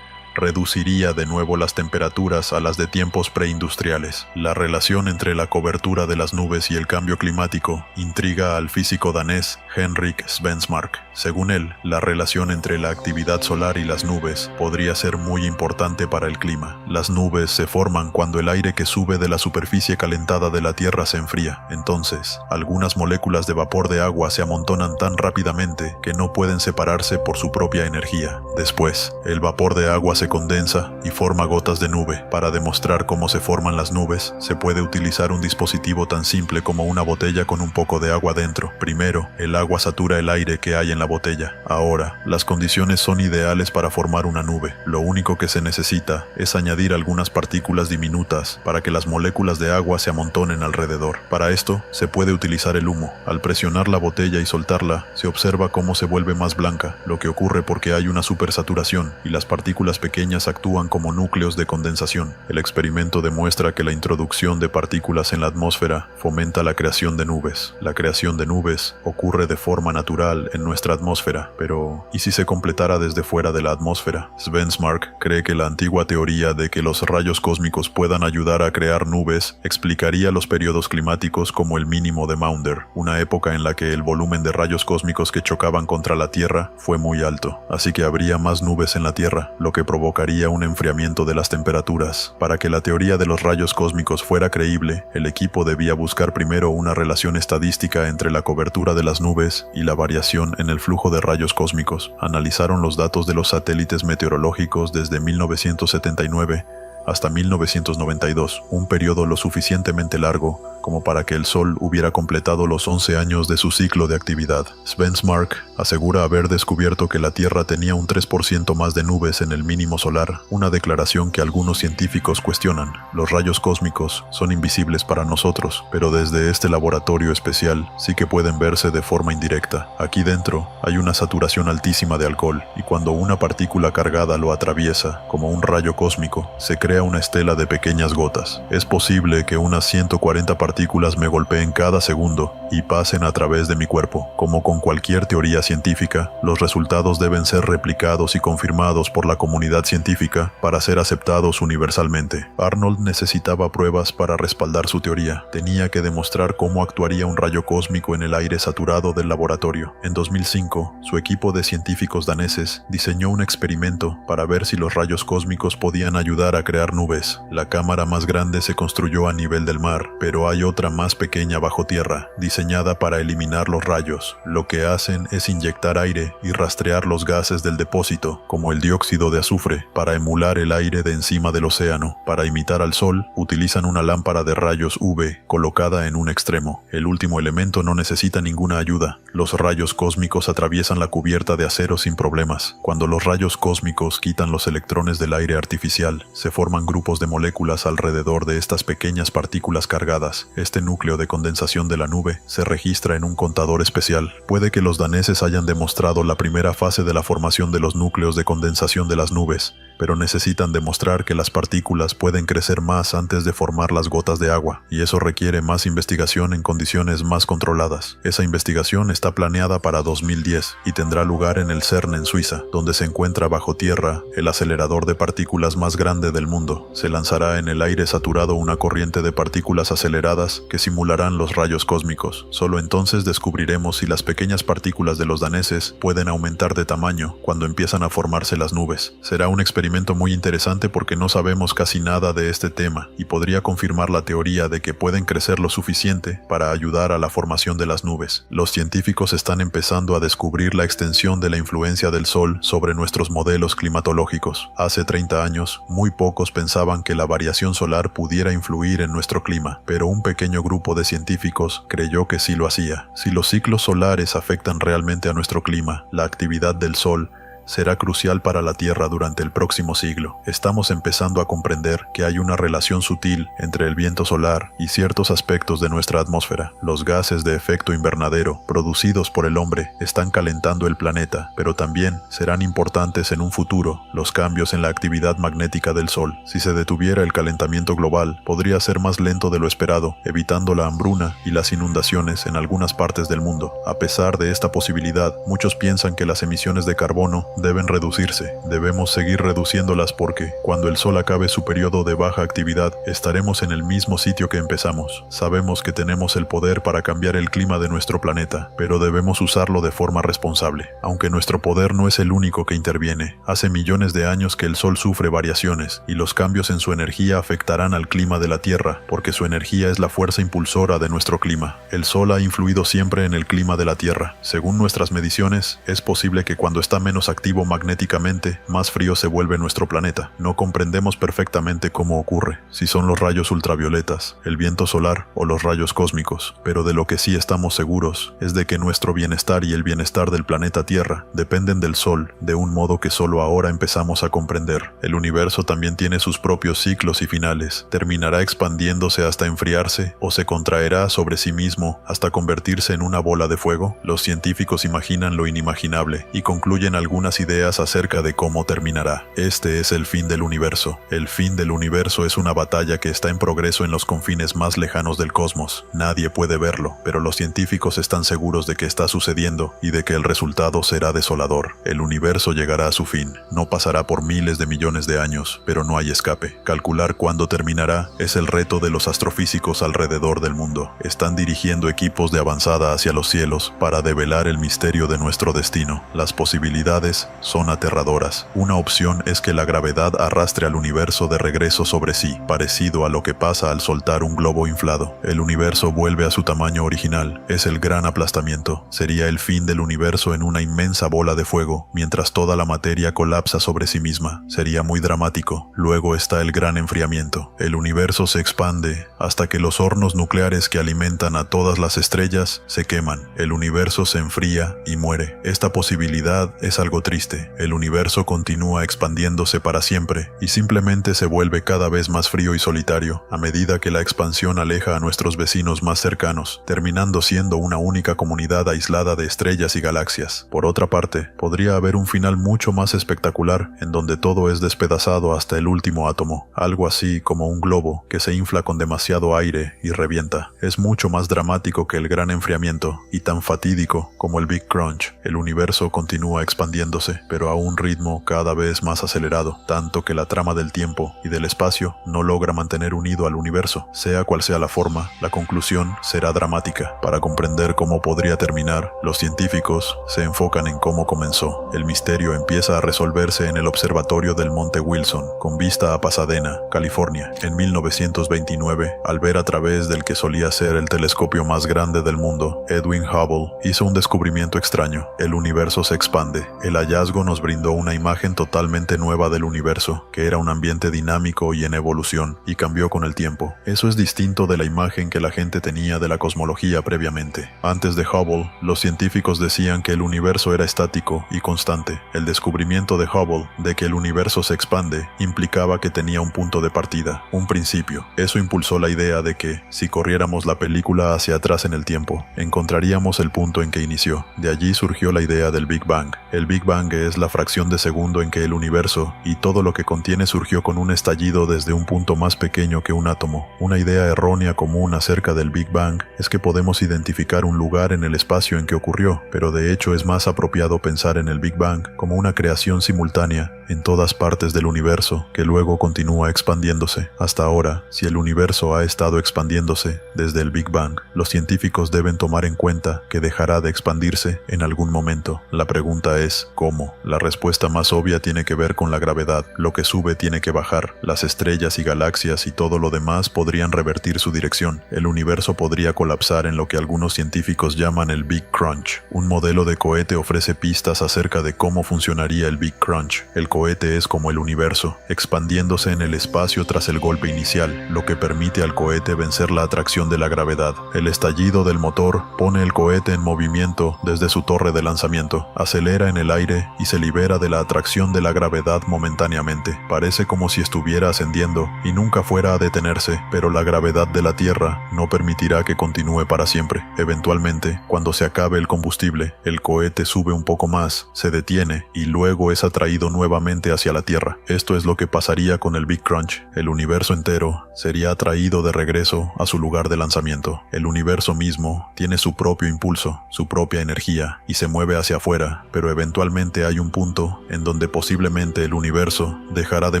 reduciría de nuevo las temperaturas a las de tiempos preindustriales. La relación entre la cobertura de las nubes y el cambio climático intriga al físico danés Henrik Svensmark. Según él, la relación entre la actividad solar y las nubes podría ser muy importante para el clima. Las nubes se forman cuando el aire que sube de la superficie calentada de la Tierra se enfría. Entonces, algunas moléculas de vapor de agua se amontonan tan rápidamente que no pueden separarse por su propia energía. Después, el vapor de agua se condensa y forma gotas de nube. Para demostrar cómo se forman las nubes, se puede utilizar un dispositivo tan simple como una botella con un poco de agua dentro. Primero, el agua satura el aire que hay en la botella. Ahora, las condiciones son ideales para formar una nube. Lo único que se necesita es añadir algunas partículas diminutas para que las moléculas de agua se amontonen alrededor. Para esto, se puede utilizar el humo. Al presionar la botella y soltarla, se observa cómo se vuelve más blanca, lo que ocurre porque hay una supersaturación y las partículas pequeñas actúan como núcleos de condensación. El experimento demuestra que la introducción de partículas en la atmósfera fomenta la creación de nubes. La creación de nubes ocurre de forma natural en nuestra atmósfera, pero ¿y si se completara desde fuera de la atmósfera? Svensmark cree que la antigua teoría de que los rayos cósmicos puedan ayudar a crear nubes explicaría los periodos climáticos como el mínimo de Maunder, una época en la que el volumen de rayos cósmicos que chocaban contra la Tierra fue muy alto, así que habría más nubes en la Tierra, lo que provocaría un enfriamiento de las temperaturas. Para que la teoría de los rayos cósmicos fuera creíble, el equipo debía buscar primero una relación estadística entre la cobertura de las nubes y la variación en el flujo de rayos cósmicos. Analizaron los datos de los satélites meteorológicos desde 1979 hasta 1992, un periodo lo suficientemente largo como para que el Sol hubiera completado los 11 años de su ciclo de actividad. Svensmark asegura haber descubierto que la Tierra tenía un 3% más de nubes en el mínimo solar, una declaración que algunos científicos cuestionan. Los rayos cósmicos son invisibles para nosotros, pero desde este laboratorio especial sí que pueden verse de forma indirecta. Aquí dentro hay una saturación altísima de alcohol, y cuando una partícula cargada lo atraviesa, como un rayo cósmico, se crea una estela de pequeñas gotas. Es posible que unas 140 partículas me golpeen cada segundo y pasen a través de mi cuerpo. Como con cualquier teoría científica, los resultados deben ser replicados y confirmados por la comunidad científica para ser aceptados universalmente. Arnold necesitaba pruebas para respaldar su teoría. Tenía que demostrar cómo actuaría un rayo cósmico en el aire saturado del laboratorio. En 2005, su equipo de científicos daneses diseñó un experimento para ver si los rayos cósmicos podían ayudar a crear nubes. La cámara más grande se construyó a nivel del mar, pero hay otra más pequeña bajo tierra, diseñada para eliminar los rayos. Lo que hacen es inyectar aire y rastrear los gases del depósito, como el dióxido de azufre, para emular el aire de encima del océano. Para imitar al Sol, utilizan una lámpara de rayos UV colocada en un extremo. El último elemento no necesita ninguna ayuda. Los rayos cósmicos atraviesan la cubierta de acero sin problemas. Cuando los rayos cósmicos quitan los electrones del aire artificial, se forman grupos de moléculas alrededor de estas pequeñas partículas cargadas. Este núcleo de condensación de la nube se registra en un contador especial. Puede que los daneses hayan demostrado la primera fase de la formación de los núcleos de condensación de las nubes, pero necesitan demostrar que las partículas pueden crecer más antes de formar las gotas de agua, y eso requiere más investigación en condiciones más controladas. Esa investigación está planeada para 2010 y tendrá lugar en el CERN en Suiza, donde se encuentra bajo tierra el acelerador de partículas más grande del mundo. fondo. Se lanzará en el aire saturado una corriente de partículas aceleradas que simularán los rayos cósmicos. Solo entonces descubriremos si las pequeñas partículas de los daneses pueden aumentar de tamaño cuando empiezan a formarse las nubes. Será un experimento muy interesante porque no sabemos casi nada de este tema y podría confirmar la teoría de que pueden crecer lo suficiente para ayudar a la formación de las nubes. Los científicos están empezando a descubrir la extensión de la influencia del Sol sobre nuestros modelos climatológicos. Hace 30 años, muy pocos pensaban que la variación solar pudiera influir en nuestro clima, pero un pequeño grupo de científicos creyó que sí lo hacía. Si los ciclos solares afectan realmente a nuestro clima, la actividad del Sol será crucial para la Tierra durante el próximo siglo. Estamos empezando a comprender que hay una relación sutil entre el viento solar y ciertos aspectos de nuestra atmósfera. Los gases de efecto invernadero producidos por el hombre están calentando el planeta, pero también serán importantes en un futuro los cambios en la actividad magnética del Sol. Si se detuviera el calentamiento global, podría ser más lento de lo esperado, evitando la hambruna y las inundaciones en algunas partes del mundo. A pesar de esta posibilidad, muchos piensan que las emisiones de carbono deben reducirse. Debemos seguir reduciéndolas porque, cuando el Sol acabe su periodo de baja actividad, estaremos en el mismo sitio que empezamos. Sabemos que tenemos el poder para cambiar el clima de nuestro planeta, pero debemos usarlo de forma responsable. Aunque nuestro poder no es el único que interviene, hace millones de años que el Sol sufre variaciones, y los cambios en su energía afectarán al clima de la Tierra, porque su energía es la fuerza impulsora de nuestro clima. El Sol ha influido siempre en el clima de la Tierra. Según nuestras mediciones, es posible que cuando está menos activo magnéticamente, más frío se vuelve nuestro planeta. No comprendemos perfectamente cómo ocurre, si son los rayos ultravioletas, el viento solar o los rayos cósmicos, pero de lo que sí estamos seguros es de que nuestro bienestar y el bienestar del planeta Tierra dependen del Sol de un modo que solo ahora empezamos a comprender. El universo también tiene sus propios ciclos y finales. Terminará expandiéndose hasta enfriarse o se contraerá sobre sí mismo hasta convertirse en una bola de fuego. Los científicos imaginan lo inimaginable y concluyen algunas ideas acerca de cómo terminará. Este es el fin del universo. El fin del universo es una batalla que está en progreso en los confines más lejanos del cosmos. Nadie puede verlo, pero los científicos están seguros de que está sucediendo y de que el resultado será desolador. El universo llegará a su fin. No pasará por miles de millones de años, pero no hay escape. Calcular cuándo terminará es el reto de los astrofísicos alrededor del mundo. Están dirigiendo equipos de avanzada hacia los cielos para develar el misterio de nuestro destino. Las posibilidades son aterradoras. Una opción es que la gravedad arrastre al universo de regreso sobre sí, parecido a lo que pasa al soltar un globo inflado. El universo vuelve a su tamaño original. Es el gran aplastamiento. Sería el fin del universo en una inmensa bola de fuego, mientras toda la materia colapsa sobre sí misma. Sería muy dramático. Luego está el gran enfriamiento. El universo se expande hasta que los hornos nucleares que alimentan a todas las estrellas se queman. El universo se enfría y muere. Esta posibilidad es algo triste. El universo continúa expandiéndose para siempre y simplemente se vuelve cada vez más frío y solitario a medida que la expansión aleja a nuestros vecinos más cercanos, terminando siendo una única comunidad aislada de estrellas y galaxias. Por otra parte, podría haber un final mucho más espectacular en donde todo es despedazado hasta el último átomo, algo así como un globo que se infla con demasiado aire y revienta. Es mucho más dramático que el gran enfriamiento y tan fatídico como el Big Crunch. El universo continúa expandiéndose, pero a un ritmo cada vez más acelerado, tanto que la trama del tiempo y del espacio no logra mantener unido al universo. Sea cual sea la forma, la conclusión será dramática. Para comprender cómo podría terminar, los científicos se enfocan en cómo comenzó. El misterio empieza a resolverse en el observatorio del Monte Wilson, con vista a Pasadena, California. En 1929, al ver a través del que solía ser el telescopio más grande del mundo, Edwin Hubble hizo un descubrimiento extraño. El universo se expande. El hallazgo nos brindó una imagen totalmente nueva del universo, que era un ambiente dinámico y en evolución, y cambió con el tiempo. Eso es distinto de la imagen que la gente tenía de la cosmología previamente. Antes de Hubble, los científicos decían que el universo era estático y constante. El descubrimiento de Hubble de que el universo se expande implicaba que tenía un punto de partida, un principio. Eso impulsó la idea de que, si corriéramos la película hacia atrás en el tiempo, encontraríamos el punto en que inició. De allí surgió la idea del Big Bang. El Big Bang Bang es la fracción de segundo en que el universo y todo lo que contiene surgió con un estallido desde un punto más pequeño que un átomo. Una idea errónea común acerca del Big Bang es que podemos identificar un lugar en el espacio en que ocurrió, pero de hecho es más apropiado pensar en el Big Bang como una creación simultánea en todas partes del universo que luego continúa expandiéndose. Hasta ahora, si el universo ha estado expandiéndose desde el Big Bang, los científicos deben tomar en cuenta que dejará de expandirse en algún momento. La pregunta es, ¿cómo? La respuesta más obvia tiene que ver con la gravedad. Lo que sube tiene que bajar. Las estrellas y galaxias y todo lo demás podrían revertir su dirección. El universo podría colapsar en lo que algunos científicos llaman el Big Crunch. Un modelo de cohete ofrece pistas acerca de cómo funcionaría el Big Crunch. El cohete es como el universo, expandiéndose en el espacio tras el golpe inicial, lo que permite al cohete vencer la atracción de la gravedad. El estallido del motor pone el cohete en movimiento desde su torre de lanzamiento, acelera en el aire y se libera de la atracción de la gravedad momentáneamente. Parece como si estuviera ascendiendo y nunca fuera a detenerse, pero la gravedad de la Tierra no permitirá que continúe para siempre. Eventualmente, cuando se acabe el combustible, el cohete sube un poco más, se detiene y luego es atraído nuevamente hacia la Tierra. Esto es lo que pasaría con el Big Crunch. El universo entero sería atraído de regreso a su lugar de lanzamiento. El universo mismo tiene su propio impulso, su propia energía y se mueve hacia afuera, pero eventualmente hay un punto en donde posiblemente el universo dejará de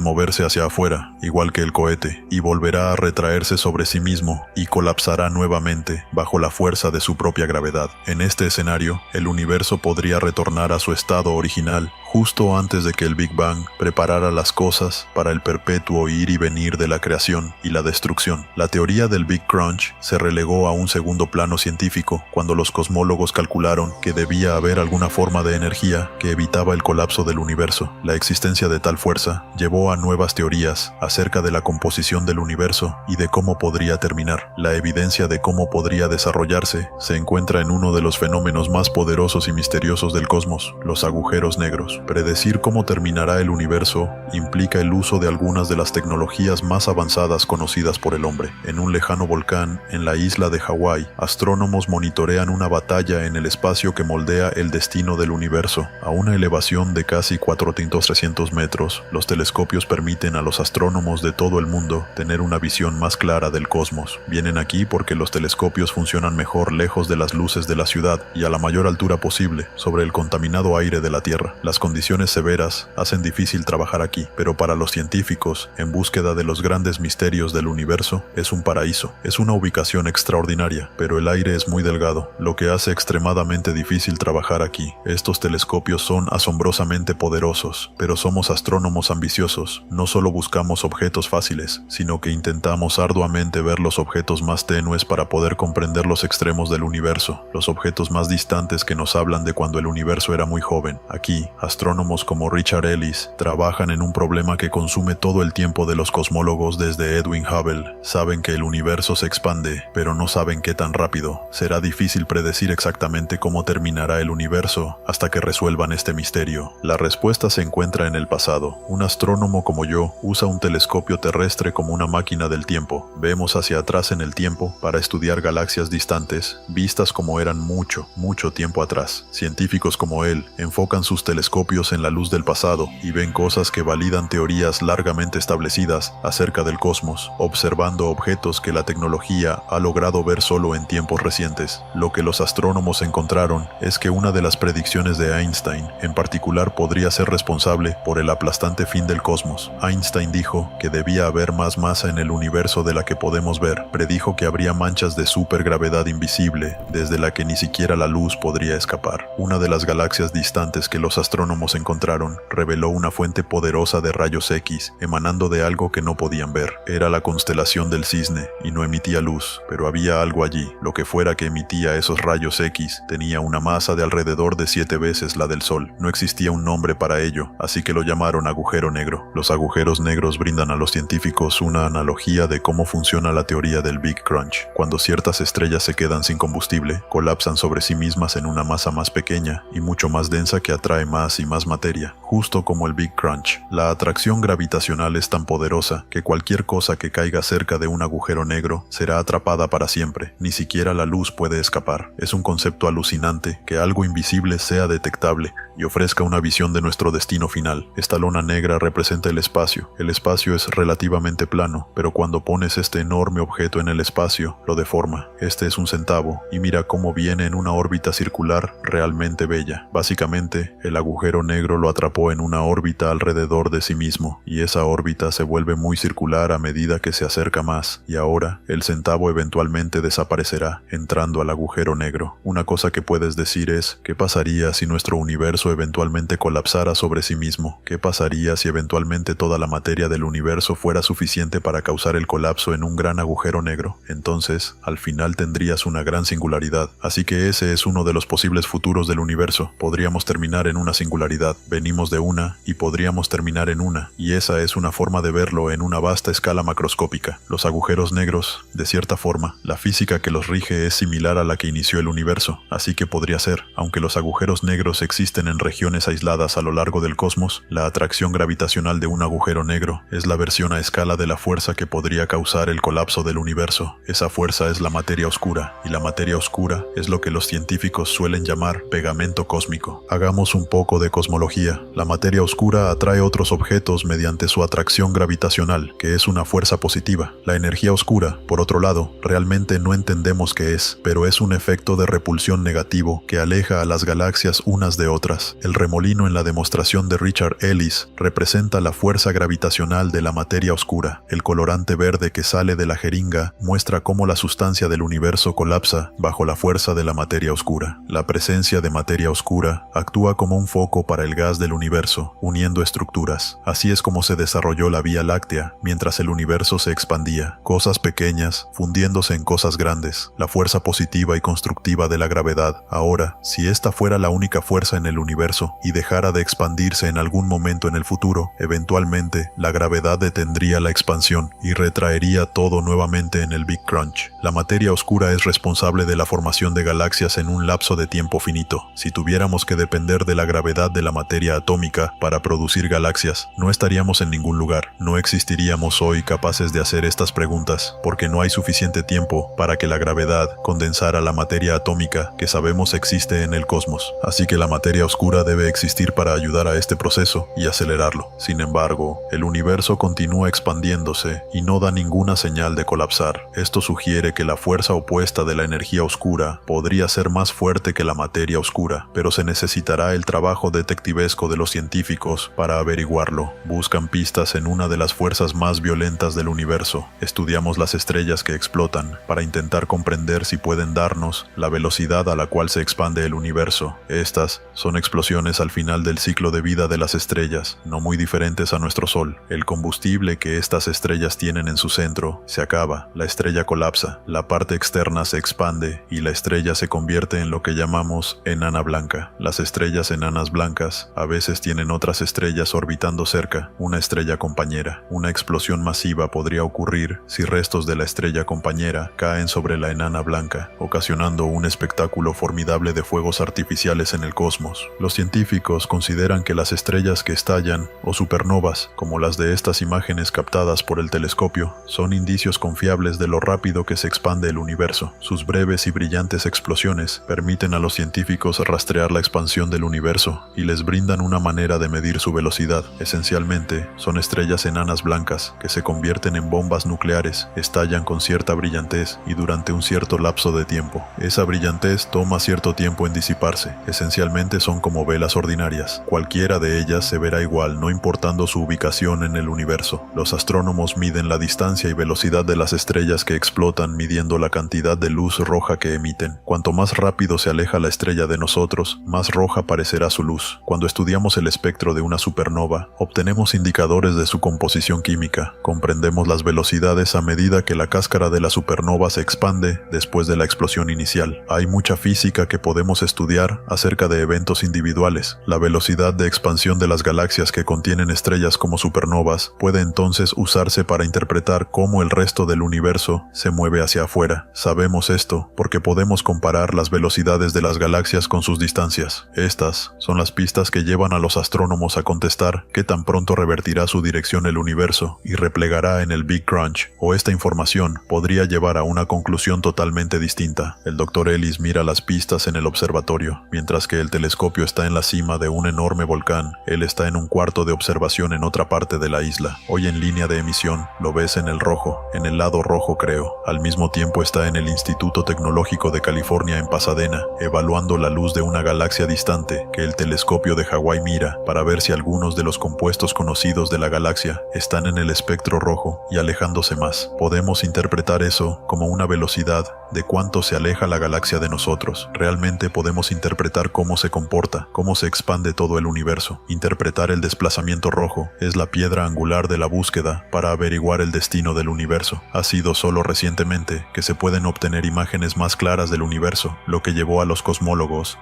moverse hacia afuera, igual que el cohete, y volverá a retraerse sobre sí mismo y colapsará nuevamente bajo la fuerza de su propia gravedad. En este escenario, el universo podría retornar a su estado original justo antes de que el Big Bang preparara las cosas para el perpetuo ir y venir de la creación y la destrucción. La teoría del Big Crunch se relegó a un segundo plano científico cuando los cosmólogos calcularon que debía haber alguna forma de energía que evitaba el colapso del universo. La existencia de tal fuerza llevó a nuevas teorías acerca de la composición del universo y de cómo podría terminar. La evidencia de cómo podría desarrollarse se encuentra en uno de los fenómenos más poderosos y misteriosos del cosmos, los agujeros negros. Predecir cómo terminará el universo implica el uso de algunas de las tecnologías más avanzadas conocidas por el hombre. En un lejano volcán en la isla de Hawái, astrónomos monitorean una batalla en el espacio que moldea el destino del universo. A una elevación de casi 4.300 metros, los telescopios permiten a los astrónomos de todo el mundo tener una visión más clara del cosmos. Vienen aquí porque los telescopios funcionan mejor lejos de las luces de la ciudad y a la mayor altura posible sobre el contaminado aire de la Tierra. Las condiciones severas hacen difícil trabajar aquí, pero para los científicos, en búsqueda de los grandes misterios del universo, es un paraíso. Es una ubicación extraordinaria, pero el aire es muy delgado, lo que hace extremadamente difícil trabajar aquí. Estos telescopios son asombrosamente poderosos, pero somos astrónomos ambiciosos. No solo buscamos objetos fáciles, sino que intentamos arduamente ver los objetos más tenues para poder comprender los extremos del universo, los objetos más distantes que nos hablan de cuando el universo era muy joven. Aquí, astrónomos como Richard Ellis trabajan en un problema que consume todo el tiempo de los cosmólogos desde Edwin Hubble. Saben que el universo se expande, pero no saben qué tan rápido. Será difícil predecir exactamente cómo terminará el universo hasta que resuelvan este misterio. La respuesta se encuentra en el pasado. Un astrónomo como yo usa un telescopio terrestre como una máquina del tiempo. Vemos hacia atrás en el tiempo para estudiar galaxias distantes, vistas como eran mucho tiempo atrás. Científicos como él enfocan sus telescopios en la luz del pasado y ven cosas que validan teorías largamente establecidas acerca del cosmos, observando objetos que la tecnología ha logrado ver solo en tiempos recientes. Lo que los astrónomos encontraron es que una de las predicciones de Einstein, en particular, podría ser responsable por el aplastante fin del cosmos. Einstein dijo que debía haber más masa en el universo de la que podemos ver. Predijo que habría manchas de supergravedad invisible, desde la que ni siquiera la luz podría escapar. Una de las galaxias distantes que los astrónomos encontraron reveló una fuente poderosa de rayos X emanando de algo que no podían ver. Era la constelación del Cisne y no emitía luz, pero había algo allí. Lo que fuera que emitía esos rayos X tenía una masa de alrededor de 7 veces la del Sol. No existía un nombre para ello, así que lo llamaron agujero negro. Los agujeros negros brindan a los científicos una analogía de cómo funciona la teoría del Big Crunch. Cuando ciertas estrellas se quedan sin combustible, colapsan sobre sí mismas en una masa más pequeña y mucho más densa que atrae más y más materia, justo como el Big Crunch. La atracción gravitacional es tan poderosa que cualquier cosa que caiga cerca de un agujero negro será atrapada para siempre. Ni siquiera la luz puede escapar. Es un concepto alucinante que algo invisible sea detectable. y ofrezca una visión de nuestro destino final. Esta lona negra representa el espacio. El espacio es relativamente plano, pero cuando pones este enorme objeto en el espacio, lo deforma. Este es un centavo, y mira cómo viene en una órbita circular realmente bella. Básicamente, el agujero negro lo atrapó en una órbita alrededor de sí mismo, y esa órbita se vuelve muy circular a medida que se acerca más, y ahora el centavo eventualmente desaparecerá, entrando al agujero negro. Una cosa que puedes decir es, ¿qué pasaría si nuestro universo eventualmente colapsara sobre sí mismo? ¿Qué pasaría si eventualmente toda la materia del universo fuera suficiente para causar el colapso en un gran agujero negro? Entonces, al final tendrías una gran singularidad. Así que ese es uno de los posibles futuros del universo. Podríamos terminar en una singularidad. Venimos de una y podríamos terminar en una, y esa es una forma de verlo en una vasta escala macroscópica. Los agujeros negros, de cierta forma, la física que los rige es similar a la que inició el universo, así que podría ser, aunque los agujeros negros existen en regiones aisladas a lo largo del cosmos, la atracción gravitacional de un agujero negro es la versión a escala de la fuerza que podría causar el colapso del universo. Esa fuerza es la materia oscura, y la materia oscura es lo que los científicos suelen llamar pegamento cósmico. Hagamos un poco de cosmología. La materia oscura atrae otros objetos mediante su atracción gravitacional, que es una fuerza positiva. La energía oscura, por otro lado, realmente no entendemos qué es, pero es un efecto de repulsión negativo que aleja a las galaxias unas de otras. El remolino en la demostración de Richard Ellis representa la fuerza gravitacional de la materia oscura. El colorante verde que sale de la jeringa muestra cómo la sustancia del universo colapsa bajo la fuerza de la materia oscura. La presencia de materia oscura actúa como un foco para el gas del universo, uniendo estructuras. Así es como se desarrolló la Vía Láctea, mientras el universo se expandía. Cosas pequeñas fundiéndose en cosas grandes. La fuerza positiva y constructiva de la gravedad. Ahora, si esta fuera la única fuerza en el universo y dejara de expandirse en algún momento en el futuro, eventualmente la gravedad detendría la expansión y retraería todo nuevamente en el Big Crunch. La materia oscura es responsable de la formación de galaxias en un lapso de tiempo finito. Si tuviéramos que depender de la gravedad de la materia atómica para producir galaxias, no estaríamos en ningún lugar. No existiríamos hoy capaces de hacer estas preguntas, porque no hay suficiente tiempo para que la gravedad condensara la materia atómica que sabemos existe en el cosmos. Así que la materia oscura debe existir para ayudar a este proceso y acelerarlo. Sin embargo, el universo continúa expandiéndose y no da ninguna señal de colapsar. Esto sugiere que la fuerza opuesta de la energía oscura podría ser más fuerte que la materia oscura, pero se necesitará el trabajo detectivesco de los científicos para averiguarlo. Buscan pistas en una de las fuerzas más violentas del universo. Estudiamos las estrellas que explotan para intentar comprender si pueden darnos la velocidad a la cual se expande el universo. Estas son explosiones al final del ciclo de vida de las estrellas, no muy diferentes a nuestro Sol. El combustible que estas estrellas tienen en su centro se acaba, la estrella colapsa, la parte externa se expande y la estrella se convierte en lo que llamamos enana blanca. Las estrellas enanas blancas a veces tienen otras estrellas orbitando cerca, una estrella compañera. Una explosión masiva podría ocurrir si restos de la estrella compañera caen sobre la enana blanca, ocasionando un espectáculo formidable de fuegos artificiales en el cosmos. Los científicos consideran que las estrellas que estallan, o supernovas, como las de estas imágenes captadas por el telescopio, son indicios confiables de lo rápido que se expande el universo. Sus breves y brillantes explosiones permiten a los científicos rastrear la expansión del universo y les brindan una manera de medir su velocidad. Esencialmente, son estrellas enanas blancas que se convierten en bombas nucleares, estallan con cierta brillantez y durante un cierto lapso de tiempo. Esa brillantez toma cierto tiempo en disiparse. Esencialmente son como velas ordinarias. Cualquiera de ellas se verá igual, no importando su ubicación en el universo. Los astrónomos miden la distancia y velocidad de las estrellas que explotan midiendo la cantidad de luz roja que emiten. Cuanto más rápido se aleja la estrella de nosotros, más roja parecerá su luz. Cuando estudiamos el espectro de una supernova, obtenemos indicadores de su composición química. Comprendemos las velocidades a medida que la cáscara de la supernova se expande después de la explosión inicial. Hay mucha física que podemos estudiar acerca de eventos individuales. La velocidad de expansión de las galaxias que contienen estrellas como supernovas puede entonces usarse para interpretar cómo el resto del universo se mueve hacia afuera. Sabemos esto porque podemos comparar las velocidades de las galaxias galaxias con sus distancias. Estas son las pistas que llevan a los astrónomos a contestar qué tan pronto revertirá su dirección el universo y replegará en el Big Crunch, o esta información podría llevar a una conclusión totalmente distinta. El Dr. Ellis mira las pistas en el observatorio, mientras que el telescopio está en la cima de un enorme volcán. Él está en un cuarto de observación en otra parte de la isla. Hoy en línea de emisión, lo ves en el rojo, en el lado rojo creo. Al mismo tiempo está en el Instituto Tecnológico de California en Pasadena, evaluando la luz de una galaxia distante que el telescopio de Hawái mira para ver si algunos de los compuestos conocidos de la galaxia están en el espectro rojo y alejándose más. Podemos interpretar eso como una velocidad de cuánto se aleja la galaxia de nosotros. Realmente podemos interpretar cómo se comporta, cómo se expande todo el universo. Interpretar el desplazamiento rojo es la piedra angular de la búsqueda para averiguar el destino del universo. Ha sido solo recientemente que se pueden obtener imágenes más claras del universo, lo que llevó a los cosmólogos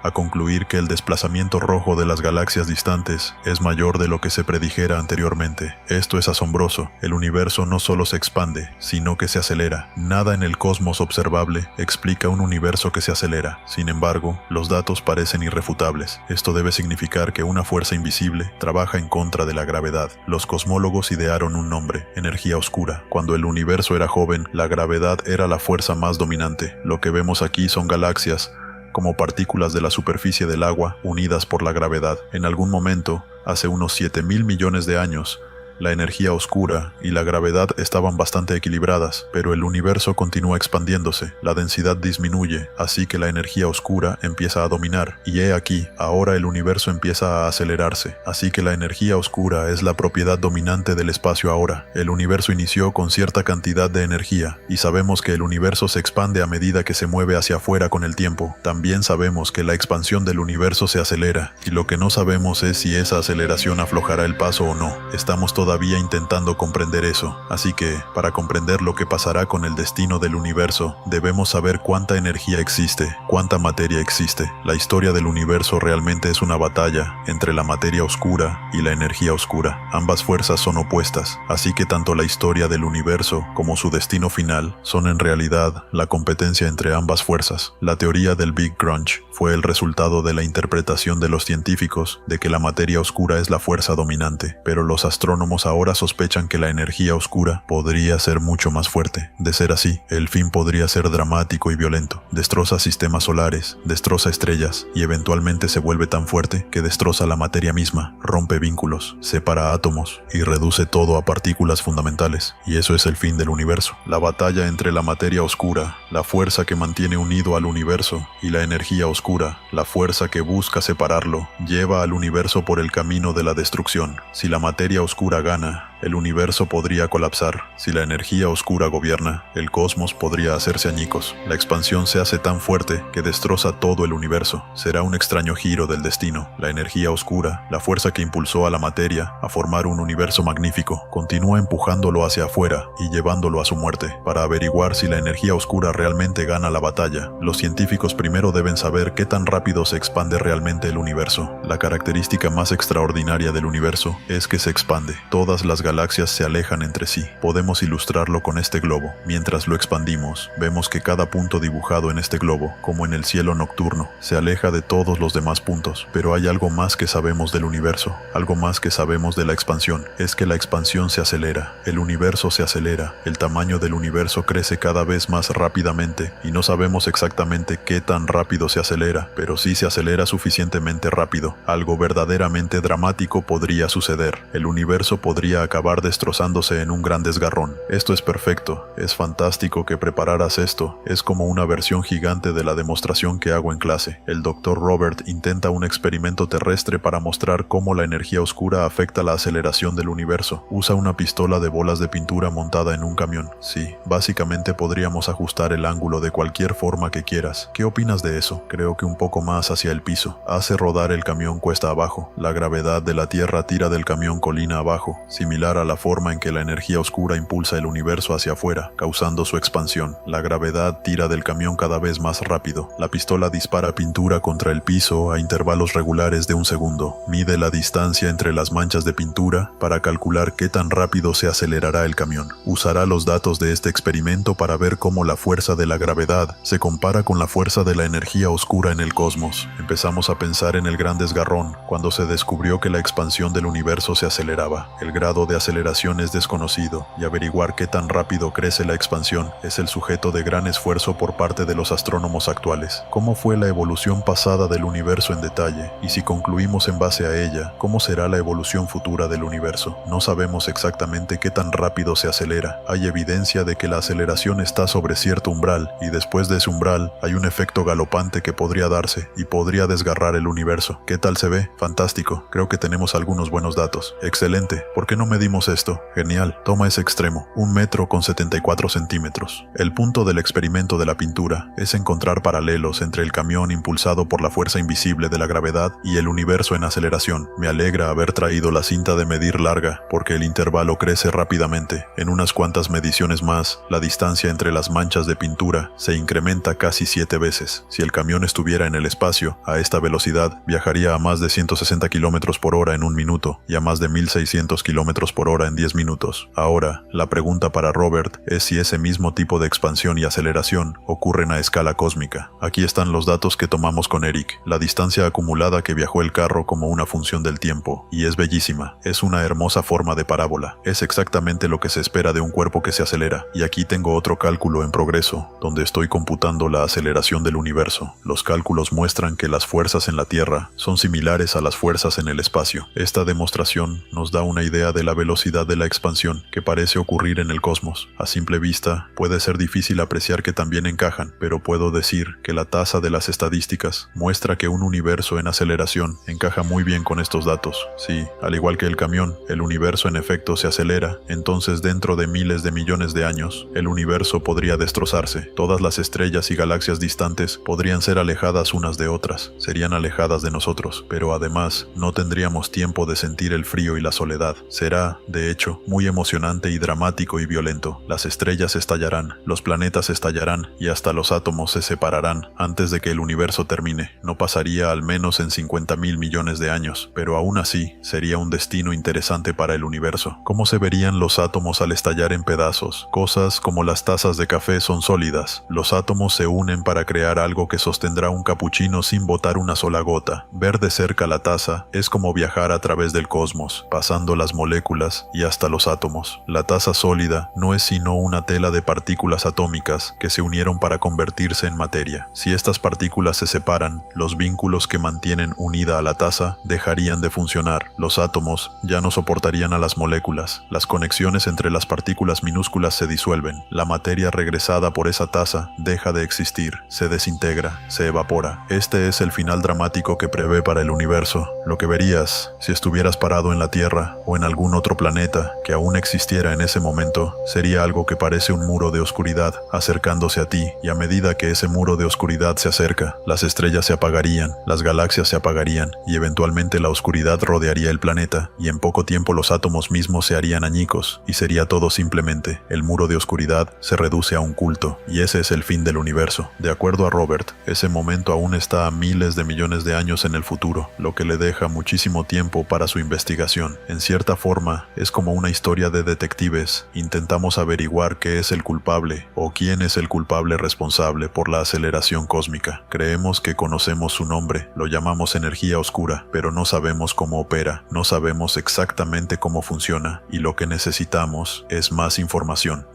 a concluir que el desplazamiento rojo de las galaxias distantes es mayor de lo que se predijera anteriormente. Esto es asombroso. El universo no solo se expande, sino que se acelera. Nada en el cosmos observable explica un universo que se acelera. Sin embargo, los datos parecen irrefutables. Esto debe significar que una fuerza invisible trabaja en contra de la gravedad. Los cosmólogos idearon un nombre: energía oscura. Cuando el universo era joven, la gravedad era la fuerza más dominante. Lo que vemos aquí son galaxias, como partículas de la superficie del agua unidas por la gravedad. En algún momento, hace unos 7.000 millones de años, la energía oscura y la gravedad estaban bastante equilibradas, pero el universo continúa expandiéndose, la densidad disminuye, así que la energía oscura empieza a dominar, y he aquí, ahora el universo empieza a acelerarse, así que la energía oscura es la propiedad dominante del espacio ahora. El universo inició con cierta cantidad de energía, y sabemos que el universo se expande a medida que se mueve hacia afuera con el tiempo. También sabemos que la expansión del universo se acelera, y lo que no sabemos es si esa aceleración aflojará el paso o no. Estamos todavía intentando comprender eso, así que, para comprender lo que pasará con el destino del universo, debemos saber cuánta energía existe, cuánta materia existe. La historia del universo realmente es una batalla entre la materia oscura y la energía oscura. Ambas fuerzas son opuestas, así que tanto la historia del universo como su destino final son en realidad la competencia entre ambas fuerzas. La teoría del Big Crunch fue el resultado de la interpretación de los científicos de que la materia oscura es la fuerza dominante, pero los astrónomos ahora sospechan que la energía oscura podría ser mucho más fuerte. De ser así, el fin podría ser dramático y violento. Destroza sistemas solares, destroza estrellas y eventualmente se vuelve tan fuerte que destroza la materia misma, rompe vínculos, separa átomos y reduce todo a partículas fundamentales. Y eso es el fin del universo. La batalla entre la materia oscura, la fuerza que mantiene unido al universo, y la energía oscura, la fuerza que busca separarlo, lleva al universo por el camino de la destrucción. Si la materia oscura gana, el universo podría colapsar. Si la energía oscura gobierna, el cosmos podría hacerse añicos. La expansión se hace tan fuerte que destroza todo el universo. Será un extraño giro del destino. La energía oscura, la fuerza que impulsó a la materia a formar un universo magnífico, continúa empujándolo hacia afuera y llevándolo a su muerte. Para averiguar si la energía oscura realmente gana la batalla, los científicos primero deben saber qué tan rápido se expande realmente el universo. La característica más extraordinaria del universo es que se expande. Todas las galaxias se alejan entre sí. Podemos ilustrarlo con este globo. Mientras lo expandimos, vemos que cada punto dibujado en este globo, como en el cielo nocturno, se aleja de todos los demás puntos. Pero hay algo más que sabemos del universo, algo más que sabemos de la expansión. Es que la expansión se acelera, el universo se acelera, el tamaño del universo crece cada vez más rápidamente y no sabemos exactamente qué tan rápido se acelera, pero sí se acelera suficientemente rápido. Algo verdaderamente dramático podría suceder. El universo podría acabar destrozándose en un gran desgarrón. Esto es perfecto, es fantástico que prepararas esto, es como una versión gigante de la demostración que hago en clase. El Dr. Robert intenta un experimento terrestre para mostrar cómo la energía oscura afecta la aceleración del universo. Usa una pistola de bolas de pintura montada en un camión. Sí, básicamente podríamos ajustar el ángulo de cualquier forma que quieras. ¿Qué opinas de eso? Creo que un poco más hacia el piso. Hace rodar el camión cuesta abajo. La gravedad de la Tierra tira del camión colina abajo, similar similar a la forma en que la energía oscura impulsa el universo hacia afuera, causando su expansión. La gravedad tira del camión cada vez más rápido. La pistola dispara pintura contra el piso a intervalos regulares de un segundo. Mide la distancia entre las manchas de pintura para calcular qué tan rápido se acelerará el camión. Usará los datos de este experimento para ver cómo la fuerza de la gravedad se compara con la fuerza de la energía oscura en el cosmos. Empezamos a pensar en el gran desgarrón, cuando se descubrió que la expansión del universo se aceleraba. El grado de aceleración es desconocido, y averiguar qué tan rápido crece la expansión es el sujeto de gran esfuerzo por parte de los astrónomos actuales. ¿Cómo fue la evolución pasada del universo en detalle? Y si concluimos en base a ella, ¿cómo será la evolución futura del universo? No sabemos exactamente qué tan rápido se acelera. Hay evidencia de que la aceleración está sobre cierto umbral, y después de ese umbral hay un efecto galopante que podría darse y podría desgarrar el universo. ¿Qué tal se ve? Fantástico. Creo que tenemos algunos buenos datos. Excelente. ¿Por qué no medimos esto? Genial. Toma ese extremo. 1 metro con 74 centímetros. El punto del experimento de la pintura es encontrar paralelos entre el camión impulsado por la fuerza invisible de la gravedad y el universo en aceleración. Me alegra haber traído la cinta de medir larga, porque el intervalo crece rápidamente. En unas cuantas mediciones más, la distancia entre las manchas de pintura se incrementa casi 7 veces. Si el camión estuviera en el espacio, a esta velocidad, viajaría a más de 160 km por hora en un minuto y a más de 1600 km por hora en 10 minutos. Ahora, la pregunta para Robert es si ese mismo tipo de expansión y aceleración ocurren a escala cósmica. Aquí están los datos que tomamos con Eric, la distancia acumulada que viajó el carro como una función del tiempo, y es bellísima. Es una hermosa forma de parábola. Es exactamente lo que se espera de un cuerpo que se acelera. Y aquí tengo otro cálculo en progreso, donde estoy computando la aceleración del universo. Los cálculos muestran que las fuerzas en la Tierra son similares a las fuerzas en el espacio. Esta demostración nos da una idea de la velocidad de la expansión que parece ocurrir en el cosmos. A simple vista, puede ser difícil apreciar que también encajan, pero puedo decir que la tasa de las estadísticas muestra que un universo en aceleración encaja muy bien con estos datos. Sí, al igual que el camión, el universo en efecto se acelera, entonces dentro de miles de millones de años, el universo podría destrozarse. Todas las estrellas y galaxias distantes podrían ser alejadas unas de otras, serían alejadas de nosotros, pero además no tendríamos tiempo de sentir el frío y la soledad. Será, de hecho, muy emocionante y dramático y violento. Las estrellas estallarán, los planetas estallarán y hasta los átomos se separarán antes de que el universo termine. No pasaría al menos en 50.000 millones de años, pero aún así sería un destino interesante para el universo. ¿Cómo se verían los átomos al estallar en pedazos? Cosas como las tazas de café son sólidas. Los átomos se unen para crear algo que sostendrá un capuchino sin botar una sola gota. Ver de cerca la taza es como viajar a través del cosmos, pasando las moléculas y hasta los átomos. La taza sólida no es sino una tela de partículas atómicas que se unieron para convertirse en materia. Si estas partículas se separan, los vínculos que mantienen unida a la taza dejarían de funcionar. Los átomos ya no soportarían a las moléculas. Las conexiones entre las partículas minúsculas se disuelven. La materia regresada por esa taza deja de existir, se desintegra, se evapora. Este es el final dramático que prevé para el universo. Lo que verías si estuvieras parado en la Tierra o en algún otro planeta que aún existiera en ese momento sería algo que parece un muro de oscuridad acercándose a ti, y a medida que ese muro de oscuridad se acerca, las estrellas se apagarían, las galaxias se apagarían y eventualmente la oscuridad rodearía el planeta, y en poco tiempo los átomos mismos se harían añicos y sería todo simplemente el muro de oscuridad se reduce a un culto, y ese es el fin del universo. De acuerdo a Robert, ese momento aún está a miles de millones de años en el futuro, lo que le deja muchísimo tiempo para su investigación. En cierta forma, es como una historia de detectives. Intentamos averiguar qué es el culpable o quién es el culpable responsable por la aceleración cósmica. Creemos que conocemos su nombre, lo llamamos energía oscura, pero no sabemos cómo opera, no sabemos exactamente cómo funciona, y lo que necesitamos es más información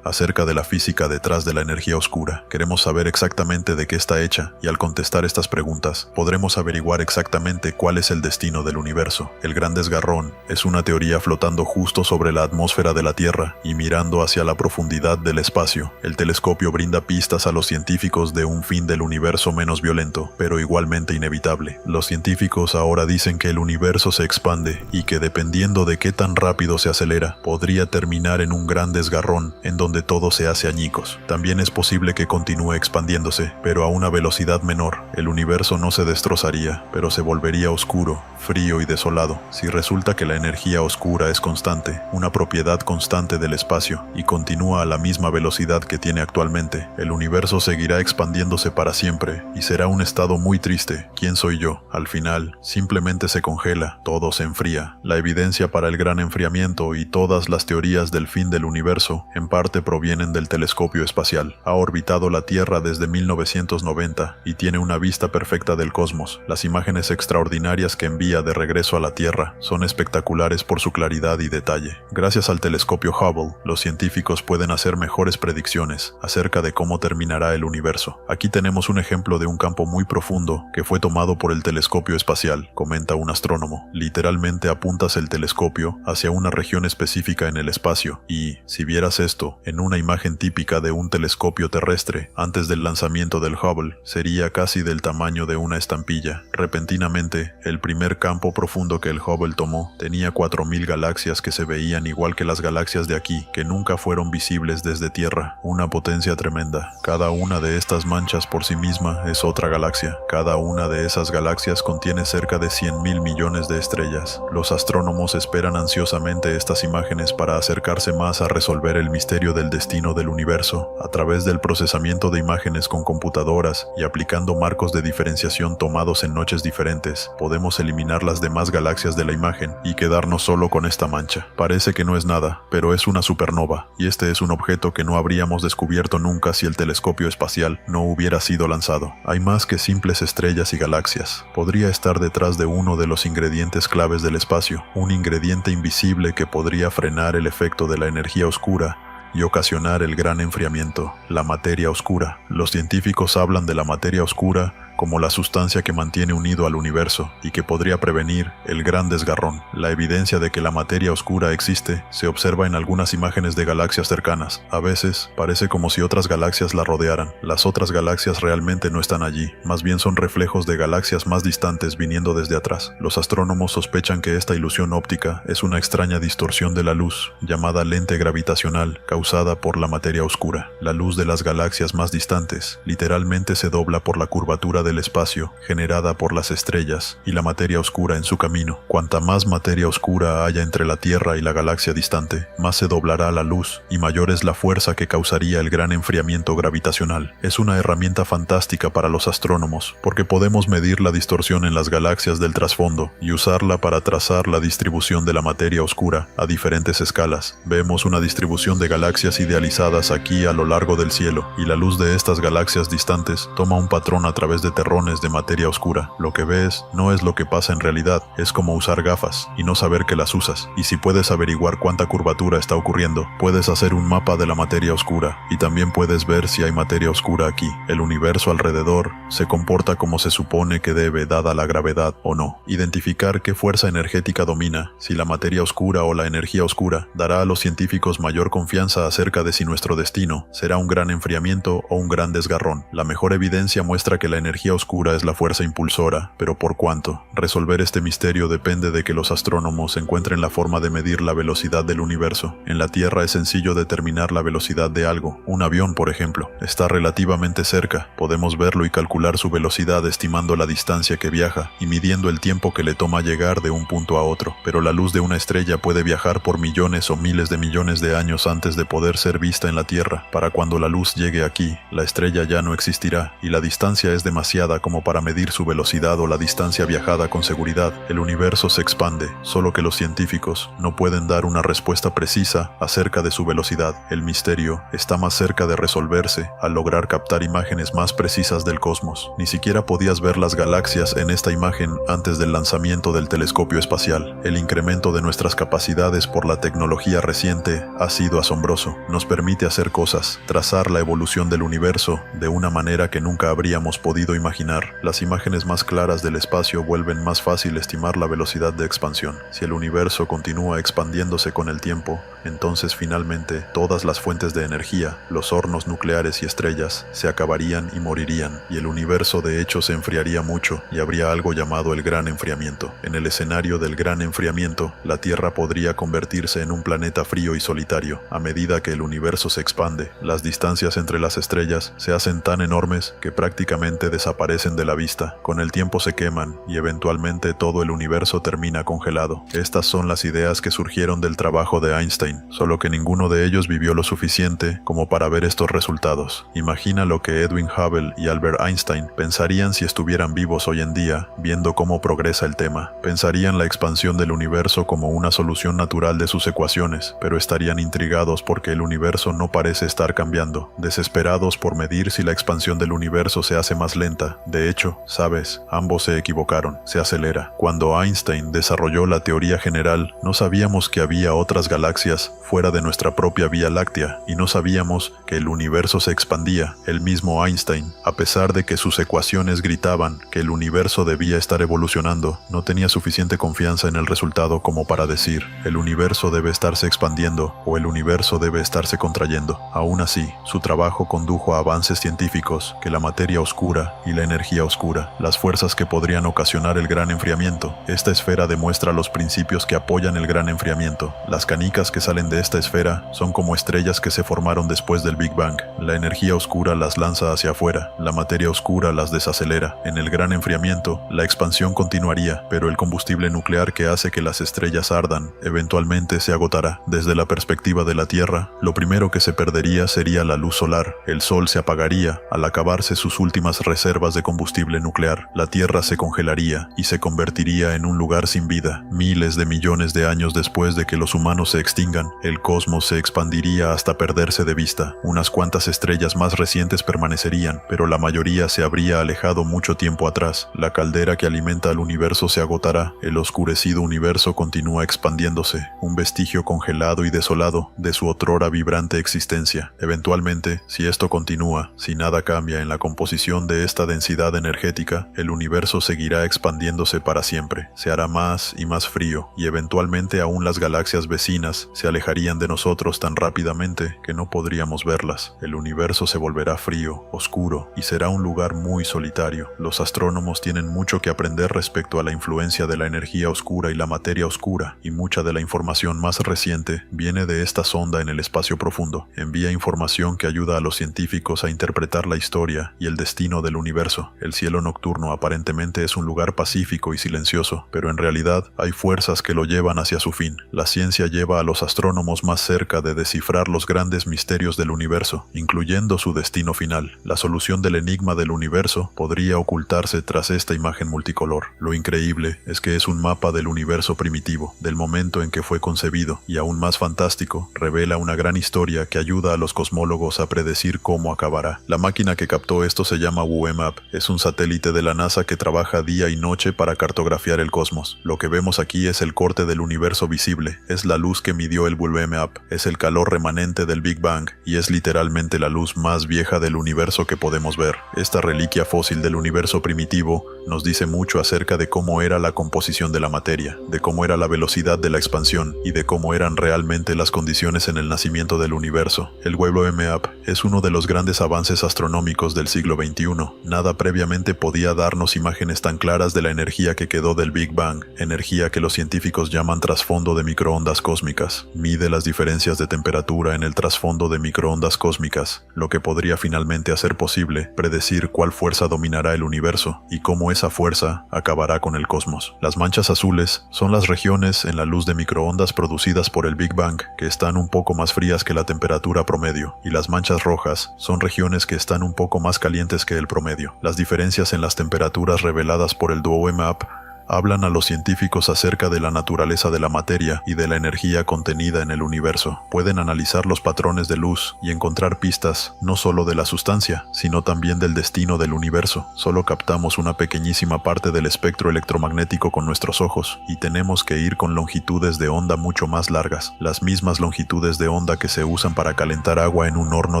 acerca de la física detrás de la energía oscura. Queremos saber exactamente de qué está hecha, y al contestar estas preguntas, podremos averiguar exactamente cuál es el destino del universo. El gran desgarrón es una teoría flotando justo sobre la atmósfera de la Tierra y mirando hacia la profundidad del espacio. El telescopio brinda pistas a los científicos de un fin del universo menos violento, pero igualmente inevitable. Los científicos ahora dicen que el universo se expande y que dependiendo de qué tan rápido se acelera, podría terminar en un gran desgarrón en donde todo se hace añicos. También es posible que continúe expandiéndose, pero a una velocidad menor. El universo no se destrozaría, pero se volvería oscuro, frío y desolado. Si resulta que la energía oscura es constante, una propiedad constante del espacio, y continúa a la misma velocidad que tiene actualmente, el universo seguirá expandiéndose para siempre, y será un estado muy triste. ¿Quién soy yo? Al final, simplemente se congela, todo se enfría. La evidencia para el gran enfriamiento y todas las teorías del fin del universo, en parte provienen del telescopio espacial. Ha orbitado la Tierra desde 1990 y tiene una vista perfecta del cosmos. Las imágenes extraordinarias que envía de regreso a la Tierra son espectaculares por su claridad y detalle. Gracias al telescopio Hubble, los científicos pueden hacer mejores predicciones acerca de cómo terminará el universo. Aquí tenemos un ejemplo de un campo muy profundo que fue tomado por el telescopio espacial, comenta un astrónomo. Literalmente apuntas el telescopio hacia una región específica en el espacio y, si vieras esto en una imagen típica de un telescopio terrestre antes del lanzamiento del Hubble, sería casi del tamaño de una estampilla. Repentinamente, el primer campo profundo que el Hubble tomó tenía 4000 galaxias que se veían igual que las galaxias de aquí, que nunca fueron visibles desde Tierra. Una potencia tremenda. Cada una de estas manchas por sí misma es otra galaxia. Cada una de esas galaxias contiene cerca de 100.000 millones de estrellas. Los astrónomos esperan ansiosamente estas imágenes para acercarse más a resolver el misterio del destino del universo. A través del procesamiento de imágenes con computadoras y aplicando marcos de diferenciación tomados en noches diferentes, podemos eliminar las demás galaxias de la imagen y quedarnos solo con esta mancha. Parece que no es nada, pero es una supernova, y este es un objeto que no habríamos descubierto nunca si el telescopio espacial no hubiera sido lanzado. Hay más que simples estrellas y galaxias. Podría estar detrás de uno de los ingredientes claves del espacio, un ingrediente invisible que podría frenar el efecto de la energía oscura y ocasionar el gran enfriamiento, la materia oscura. Los científicos hablan de la materia oscura como la sustancia que mantiene unido al universo y que podría prevenir el gran desgarrón. La evidencia de que la materia oscura existe se observa en algunas imágenes de galaxias cercanas. A veces parece como si otras galaxias la rodearan. Las otras galaxias realmente no están allí, más bien son reflejos de galaxias más distantes viniendo desde atrás. Los astrónomos sospechan que esta ilusión óptica es una extraña distorsión de la luz, llamada lente gravitacional, causada por la materia oscura. La luz de las galaxias más distantes literalmente se dobla por la curvatura del espacio generada por las estrellas y la materia oscura en su camino. Cuanta más materia oscura haya entre la Tierra y la galaxia distante, más se doblará la luz y mayor es la fuerza que causaría el gran enfriamiento gravitacional. Es una herramienta fantástica para los astrónomos, porque podemos medir la distorsión en las galaxias del trasfondo y usarla para trazar la distribución de la materia oscura a diferentes escalas. Vemos una distribución de galaxias idealizadas aquí a lo largo del cielo, y la luz de estas galaxias distantes toma un patrón a través de terrones de materia oscura. Lo que ves no es lo que pasa en realidad, es como usar gafas y no saber que las usas. Y si puedes averiguar cuánta curvatura está ocurriendo, puedes hacer un mapa de la materia oscura y también puedes ver si hay materia oscura aquí. El universo alrededor se comporta como se supone que debe, dada la gravedad o no. Identificar qué fuerza energética domina, si la materia oscura o la energía oscura, dará a los científicos mayor confianza acerca de si nuestro destino será un gran enfriamiento o un gran desgarrón. La mejor evidencia muestra que la energía oscura es la fuerza impulsora, pero ¿por cuánto? Resolver este misterio depende de que los astrónomos encuentren la forma de medir la velocidad del universo. En la Tierra es sencillo determinar la velocidad de algo. Un avión, por ejemplo, está relativamente cerca. Podemos verlo y calcular su velocidad estimando la distancia que viaja y midiendo el tiempo que le toma llegar de un punto a otro. Pero la luz de una estrella puede viajar por millones o miles de millones de años antes de poder ser vista en la Tierra. Para cuando la luz llegue aquí, la estrella ya no existirá y la distancia es demasiada como para medir su velocidad o la distancia viajada con seguridad. El universo se expande, solo que los científicos no pueden dar una respuesta precisa acerca de su velocidad. El misterio está más cerca de resolverse al lograr captar imágenes más precisas del cosmos. Ni siquiera podías ver las galaxias en esta imagen antes del lanzamiento del telescopio espacial. El incremento de nuestras capacidades por la tecnología reciente ha sido asombroso. Nos permite hacer cosas, trazar la evolución del universo de una manera que nunca habríamos podido imaginar. Las imágenes más claras del espacio vuelven más fácil estimar la velocidad de expansión. Si el universo continúa expandiéndose con el tiempo, entonces finalmente todas las fuentes de energía, los hornos nucleares y estrellas, se acabarían y morirían, y el universo de hecho se enfriaría mucho y habría algo llamado el gran enfriamiento. En el escenario del gran enfriamiento, la Tierra podría convertirse en un planeta frío y solitario. A medida que el universo se expande, las distancias entre las estrellas se hacen tan enormes que prácticamente desaparecen desaparecen de la vista, con el tiempo se queman y eventualmente todo el universo termina congelado. Estas son las ideas que surgieron del trabajo de Einstein, solo que ninguno de ellos vivió lo suficiente como para ver estos resultados. Imagina lo que Edwin Hubble y Albert Einstein pensarían si estuvieran vivos hoy en día, viendo cómo progresa el tema. Pensarían la expansión del universo como una solución natural de sus ecuaciones, pero estarían intrigados porque el universo no parece estar cambiando, desesperados por medir si la expansión del universo se hace más lenta. De hecho, sabes, ambos se equivocaron, se acelera. Cuando Einstein desarrolló la teoría general, no sabíamos que había otras galaxias fuera de nuestra propia Vía Láctea, y no sabíamos que el universo se expandía. El mismo Einstein, a pesar de que sus ecuaciones gritaban que el universo debía estar evolucionando, no tenía suficiente confianza en el resultado como para decir, el universo debe estarse expandiendo o el universo debe estarse contrayendo. Aún así, su trabajo condujo a avances científicos que la materia oscura y la energía oscura, las fuerzas que podrían ocasionar el gran enfriamiento. Esta esfera demuestra los principios que apoyan el gran enfriamiento. Las canicas que salen de esta esfera son como estrellas que se formaron después del Big Bang. La energía oscura las lanza hacia afuera, la materia oscura las desacelera. En el gran enfriamiento, la expansión continuaría, pero el combustible nuclear que hace que las estrellas ardan eventualmente se agotará. Desde la perspectiva de la Tierra, lo primero que se perdería sería la luz solar. El Sol se apagaría al acabarse sus últimas reservas de combustible nuclear. La Tierra se congelaría y se convertiría en un lugar sin vida. Miles de millones de años después de que los humanos se extingan, el cosmos se expandiría hasta perderse de vista. Unas cuantas estrellas más recientes permanecerían, pero la mayoría se habría alejado mucho tiempo atrás. La caldera que alimenta al universo se agotará. El oscurecido universo continúa expandiéndose, un vestigio congelado y desolado de su otrora vibrante existencia. Eventualmente, si esto continúa, si nada cambia en la composición de esta densidad energética, el universo seguirá expandiéndose para siempre. Se hará más y más frío, y eventualmente aún las galaxias vecinas se alejarían de nosotros tan rápidamente que no podríamos verlas. El universo se volverá frío, oscuro, y será un lugar muy solitario. Los astrónomos tienen mucho que aprender respecto a la influencia de la energía oscura y la materia oscura, y mucha de la información más reciente viene de esta sonda en el espacio profundo. Envía información que ayuda a los científicos a interpretar la historia y el destino del universo. El cielo nocturno aparentemente es un lugar pacífico y silencioso, pero en realidad hay fuerzas que lo llevan hacia su fin. La ciencia lleva a los astrónomos más cerca de descifrar los grandes misterios del universo, incluyendo su destino final. La solución del enigma del universo podría ocultarse tras esta imagen multicolor. Lo increíble es que es un mapa del universo primitivo, del momento en que fue concebido, y aún más fantástico, revela una gran historia que ayuda a los cosmólogos a predecir cómo acabará. La máquina que captó esto se llama WMAP. Es un satélite de la NASA que trabaja día y noche para cartografiar el cosmos. Lo que vemos aquí es el corte del universo visible, es la luz que midió el WMAP, es el calor remanente del Big Bang, y es literalmente la luz más vieja del universo que podemos ver. Esta reliquia fósil del universo primitivo nos dice mucho acerca de cómo era la composición de la materia, de cómo era la velocidad de la expansión y de cómo eran realmente las condiciones en el nacimiento del universo. El WMAP es uno de los grandes avances astronómicos del siglo XXI. Nada previamente podía darnos imágenes tan claras de la energía que quedó del Big Bang, energía que los científicos llaman trasfondo de microondas cósmicas. Mide las diferencias de temperatura en el trasfondo de microondas cósmicas, lo que podría finalmente hacer posible predecir cuál fuerza dominará el universo y cómo esa fuerza acabará con el cosmos. Las manchas azules son las regiones en la luz de microondas producidas por el Big Bang que están un poco más frías que la temperatura promedio, y las manchas rojas son regiones que están un poco más calientes que el promedio. Las diferencias en las temperaturas reveladas por el WMAP hablan a los científicos acerca de la naturaleza de la materia y de la energía contenida en el universo. Pueden analizar los patrones de luz y encontrar pistas no solo de la sustancia, sino también del destino del universo. Solo captamos una pequeñísima parte del espectro electromagnético con nuestros ojos, y tenemos que ir con longitudes de onda mucho más largas. Las mismas longitudes de onda que se usan para calentar agua en un horno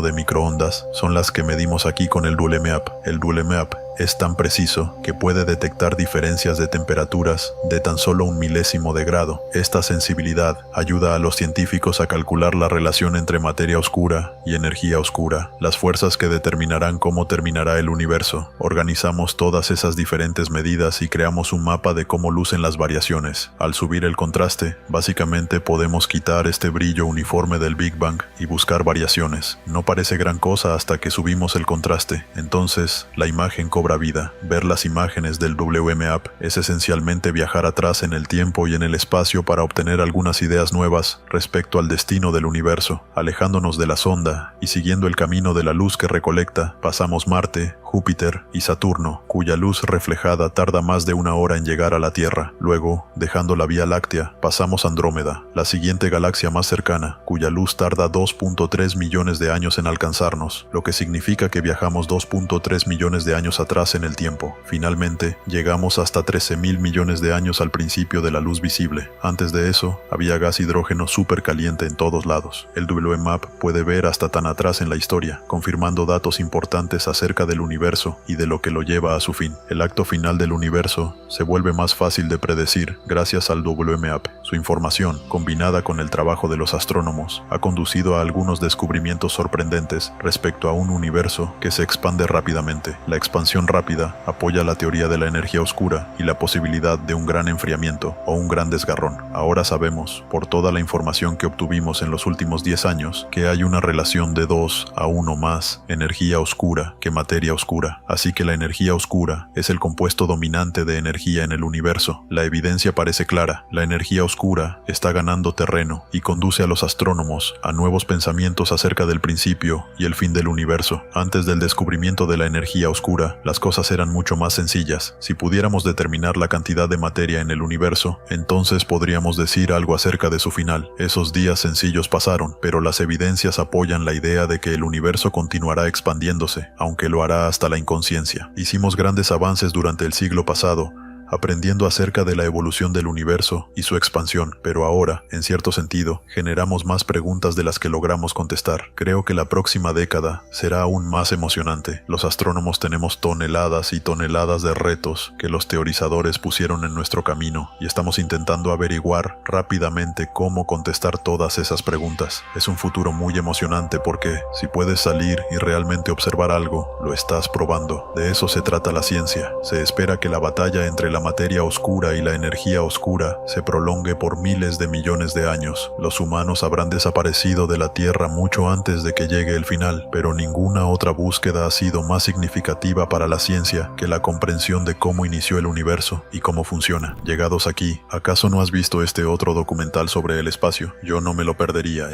de microondas son las que medimos aquí con el WMAP. El WMAP es tan preciso que puede detectar diferencias de temperaturas de tan solo 1 milésimo de grado. Esta sensibilidad ayuda a los científicos a calcular la relación entre materia oscura y energía oscura, las fuerzas que determinarán cómo terminará el universo. Organizamos todas esas diferentes medidas y creamos un mapa de cómo lucen las variaciones. Al subir el contraste, básicamente podemos quitar este brillo uniforme del Big Bang y buscar variaciones. No parece gran cosa hasta que subimos el contraste. Entonces, la imagen cobra cobra vida. Ver las imágenes del WMAP es esencialmente viajar atrás en el tiempo y en el espacio para obtener algunas ideas nuevas respecto al destino del universo. Alejándonos de la sonda y siguiendo el camino de la luz que recolecta, pasamos Marte, Júpiter y Saturno, cuya luz reflejada tarda más de 1 hora en llegar a la Tierra. Luego, dejando la Vía Láctea, pasamos Andrómeda, la siguiente galaxia más cercana, cuya luz tarda 2.3 millones de años en alcanzarnos, lo que significa que viajamos 2.3 millones de años atrás en el tiempo. Finalmente, llegamos hasta 13.000 millones de años al principio de la luz visible. Antes de eso, había gas hidrógeno súper caliente en todos lados. El WMAP puede ver hasta tan atrás en la historia, confirmando datos importantes acerca del universo y de lo que lo lleva a su fin. El acto final del universo se vuelve más fácil de predecir gracias al WMAP. Su información, combinada con el trabajo de los astrónomos, ha conducido a algunos descubrimientos sorprendentes respecto a un universo que se expande rápidamente. La expansión rápida apoya la teoría de la energía oscura y la posibilidad de un gran enfriamiento o un gran desgarrón. Ahora sabemos, por toda la información que obtuvimos en los últimos 10 años, que hay una relación de 2 a 1 más energía oscura que materia oscura. Así que la energía oscura es el compuesto dominante de energía en el universo. La evidencia parece clara. La energía oscura está ganando terreno y conduce a los astrónomos a nuevos pensamientos acerca del principio y el fin del universo. Antes del descubrimiento de la energía oscura, las cosas eran mucho más sencillas. Si pudiéramos determinar la cantidad de materia en el universo, entonces podríamos decir algo acerca de su final. Esos días sencillos pasaron, pero las evidencias apoyan la idea de que el universo continuará expandiéndose, aunque lo hará hasta la inconsciencia. Hicimos grandes avances durante el siglo pasado, aprendiendo acerca de la evolución del universo y su expansión, pero ahora, en cierto sentido, generamos más preguntas de las que logramos contestar. Creo que la próxima década será aún más emocionante. Los astrónomos tenemos toneladas y toneladas de retos que los teorizadores pusieron en nuestro camino y estamos intentando averiguar rápidamente cómo contestar todas esas preguntas. Es un futuro muy emocionante porque, si puedes salir y realmente observar algo, lo estás probando. De eso se trata la ciencia. Se espera que la batalla entre la materia oscura y la energía oscura se prolongue por miles de millones de años. Los humanos habrán desaparecido de la Tierra mucho antes de que llegue el final, pero ninguna otra búsqueda ha sido más significativa para la ciencia que la comprensión de cómo inició el universo y cómo funciona. Llegados aquí, ¿acaso no has visto este otro documental sobre el espacio? Yo no me lo perdería,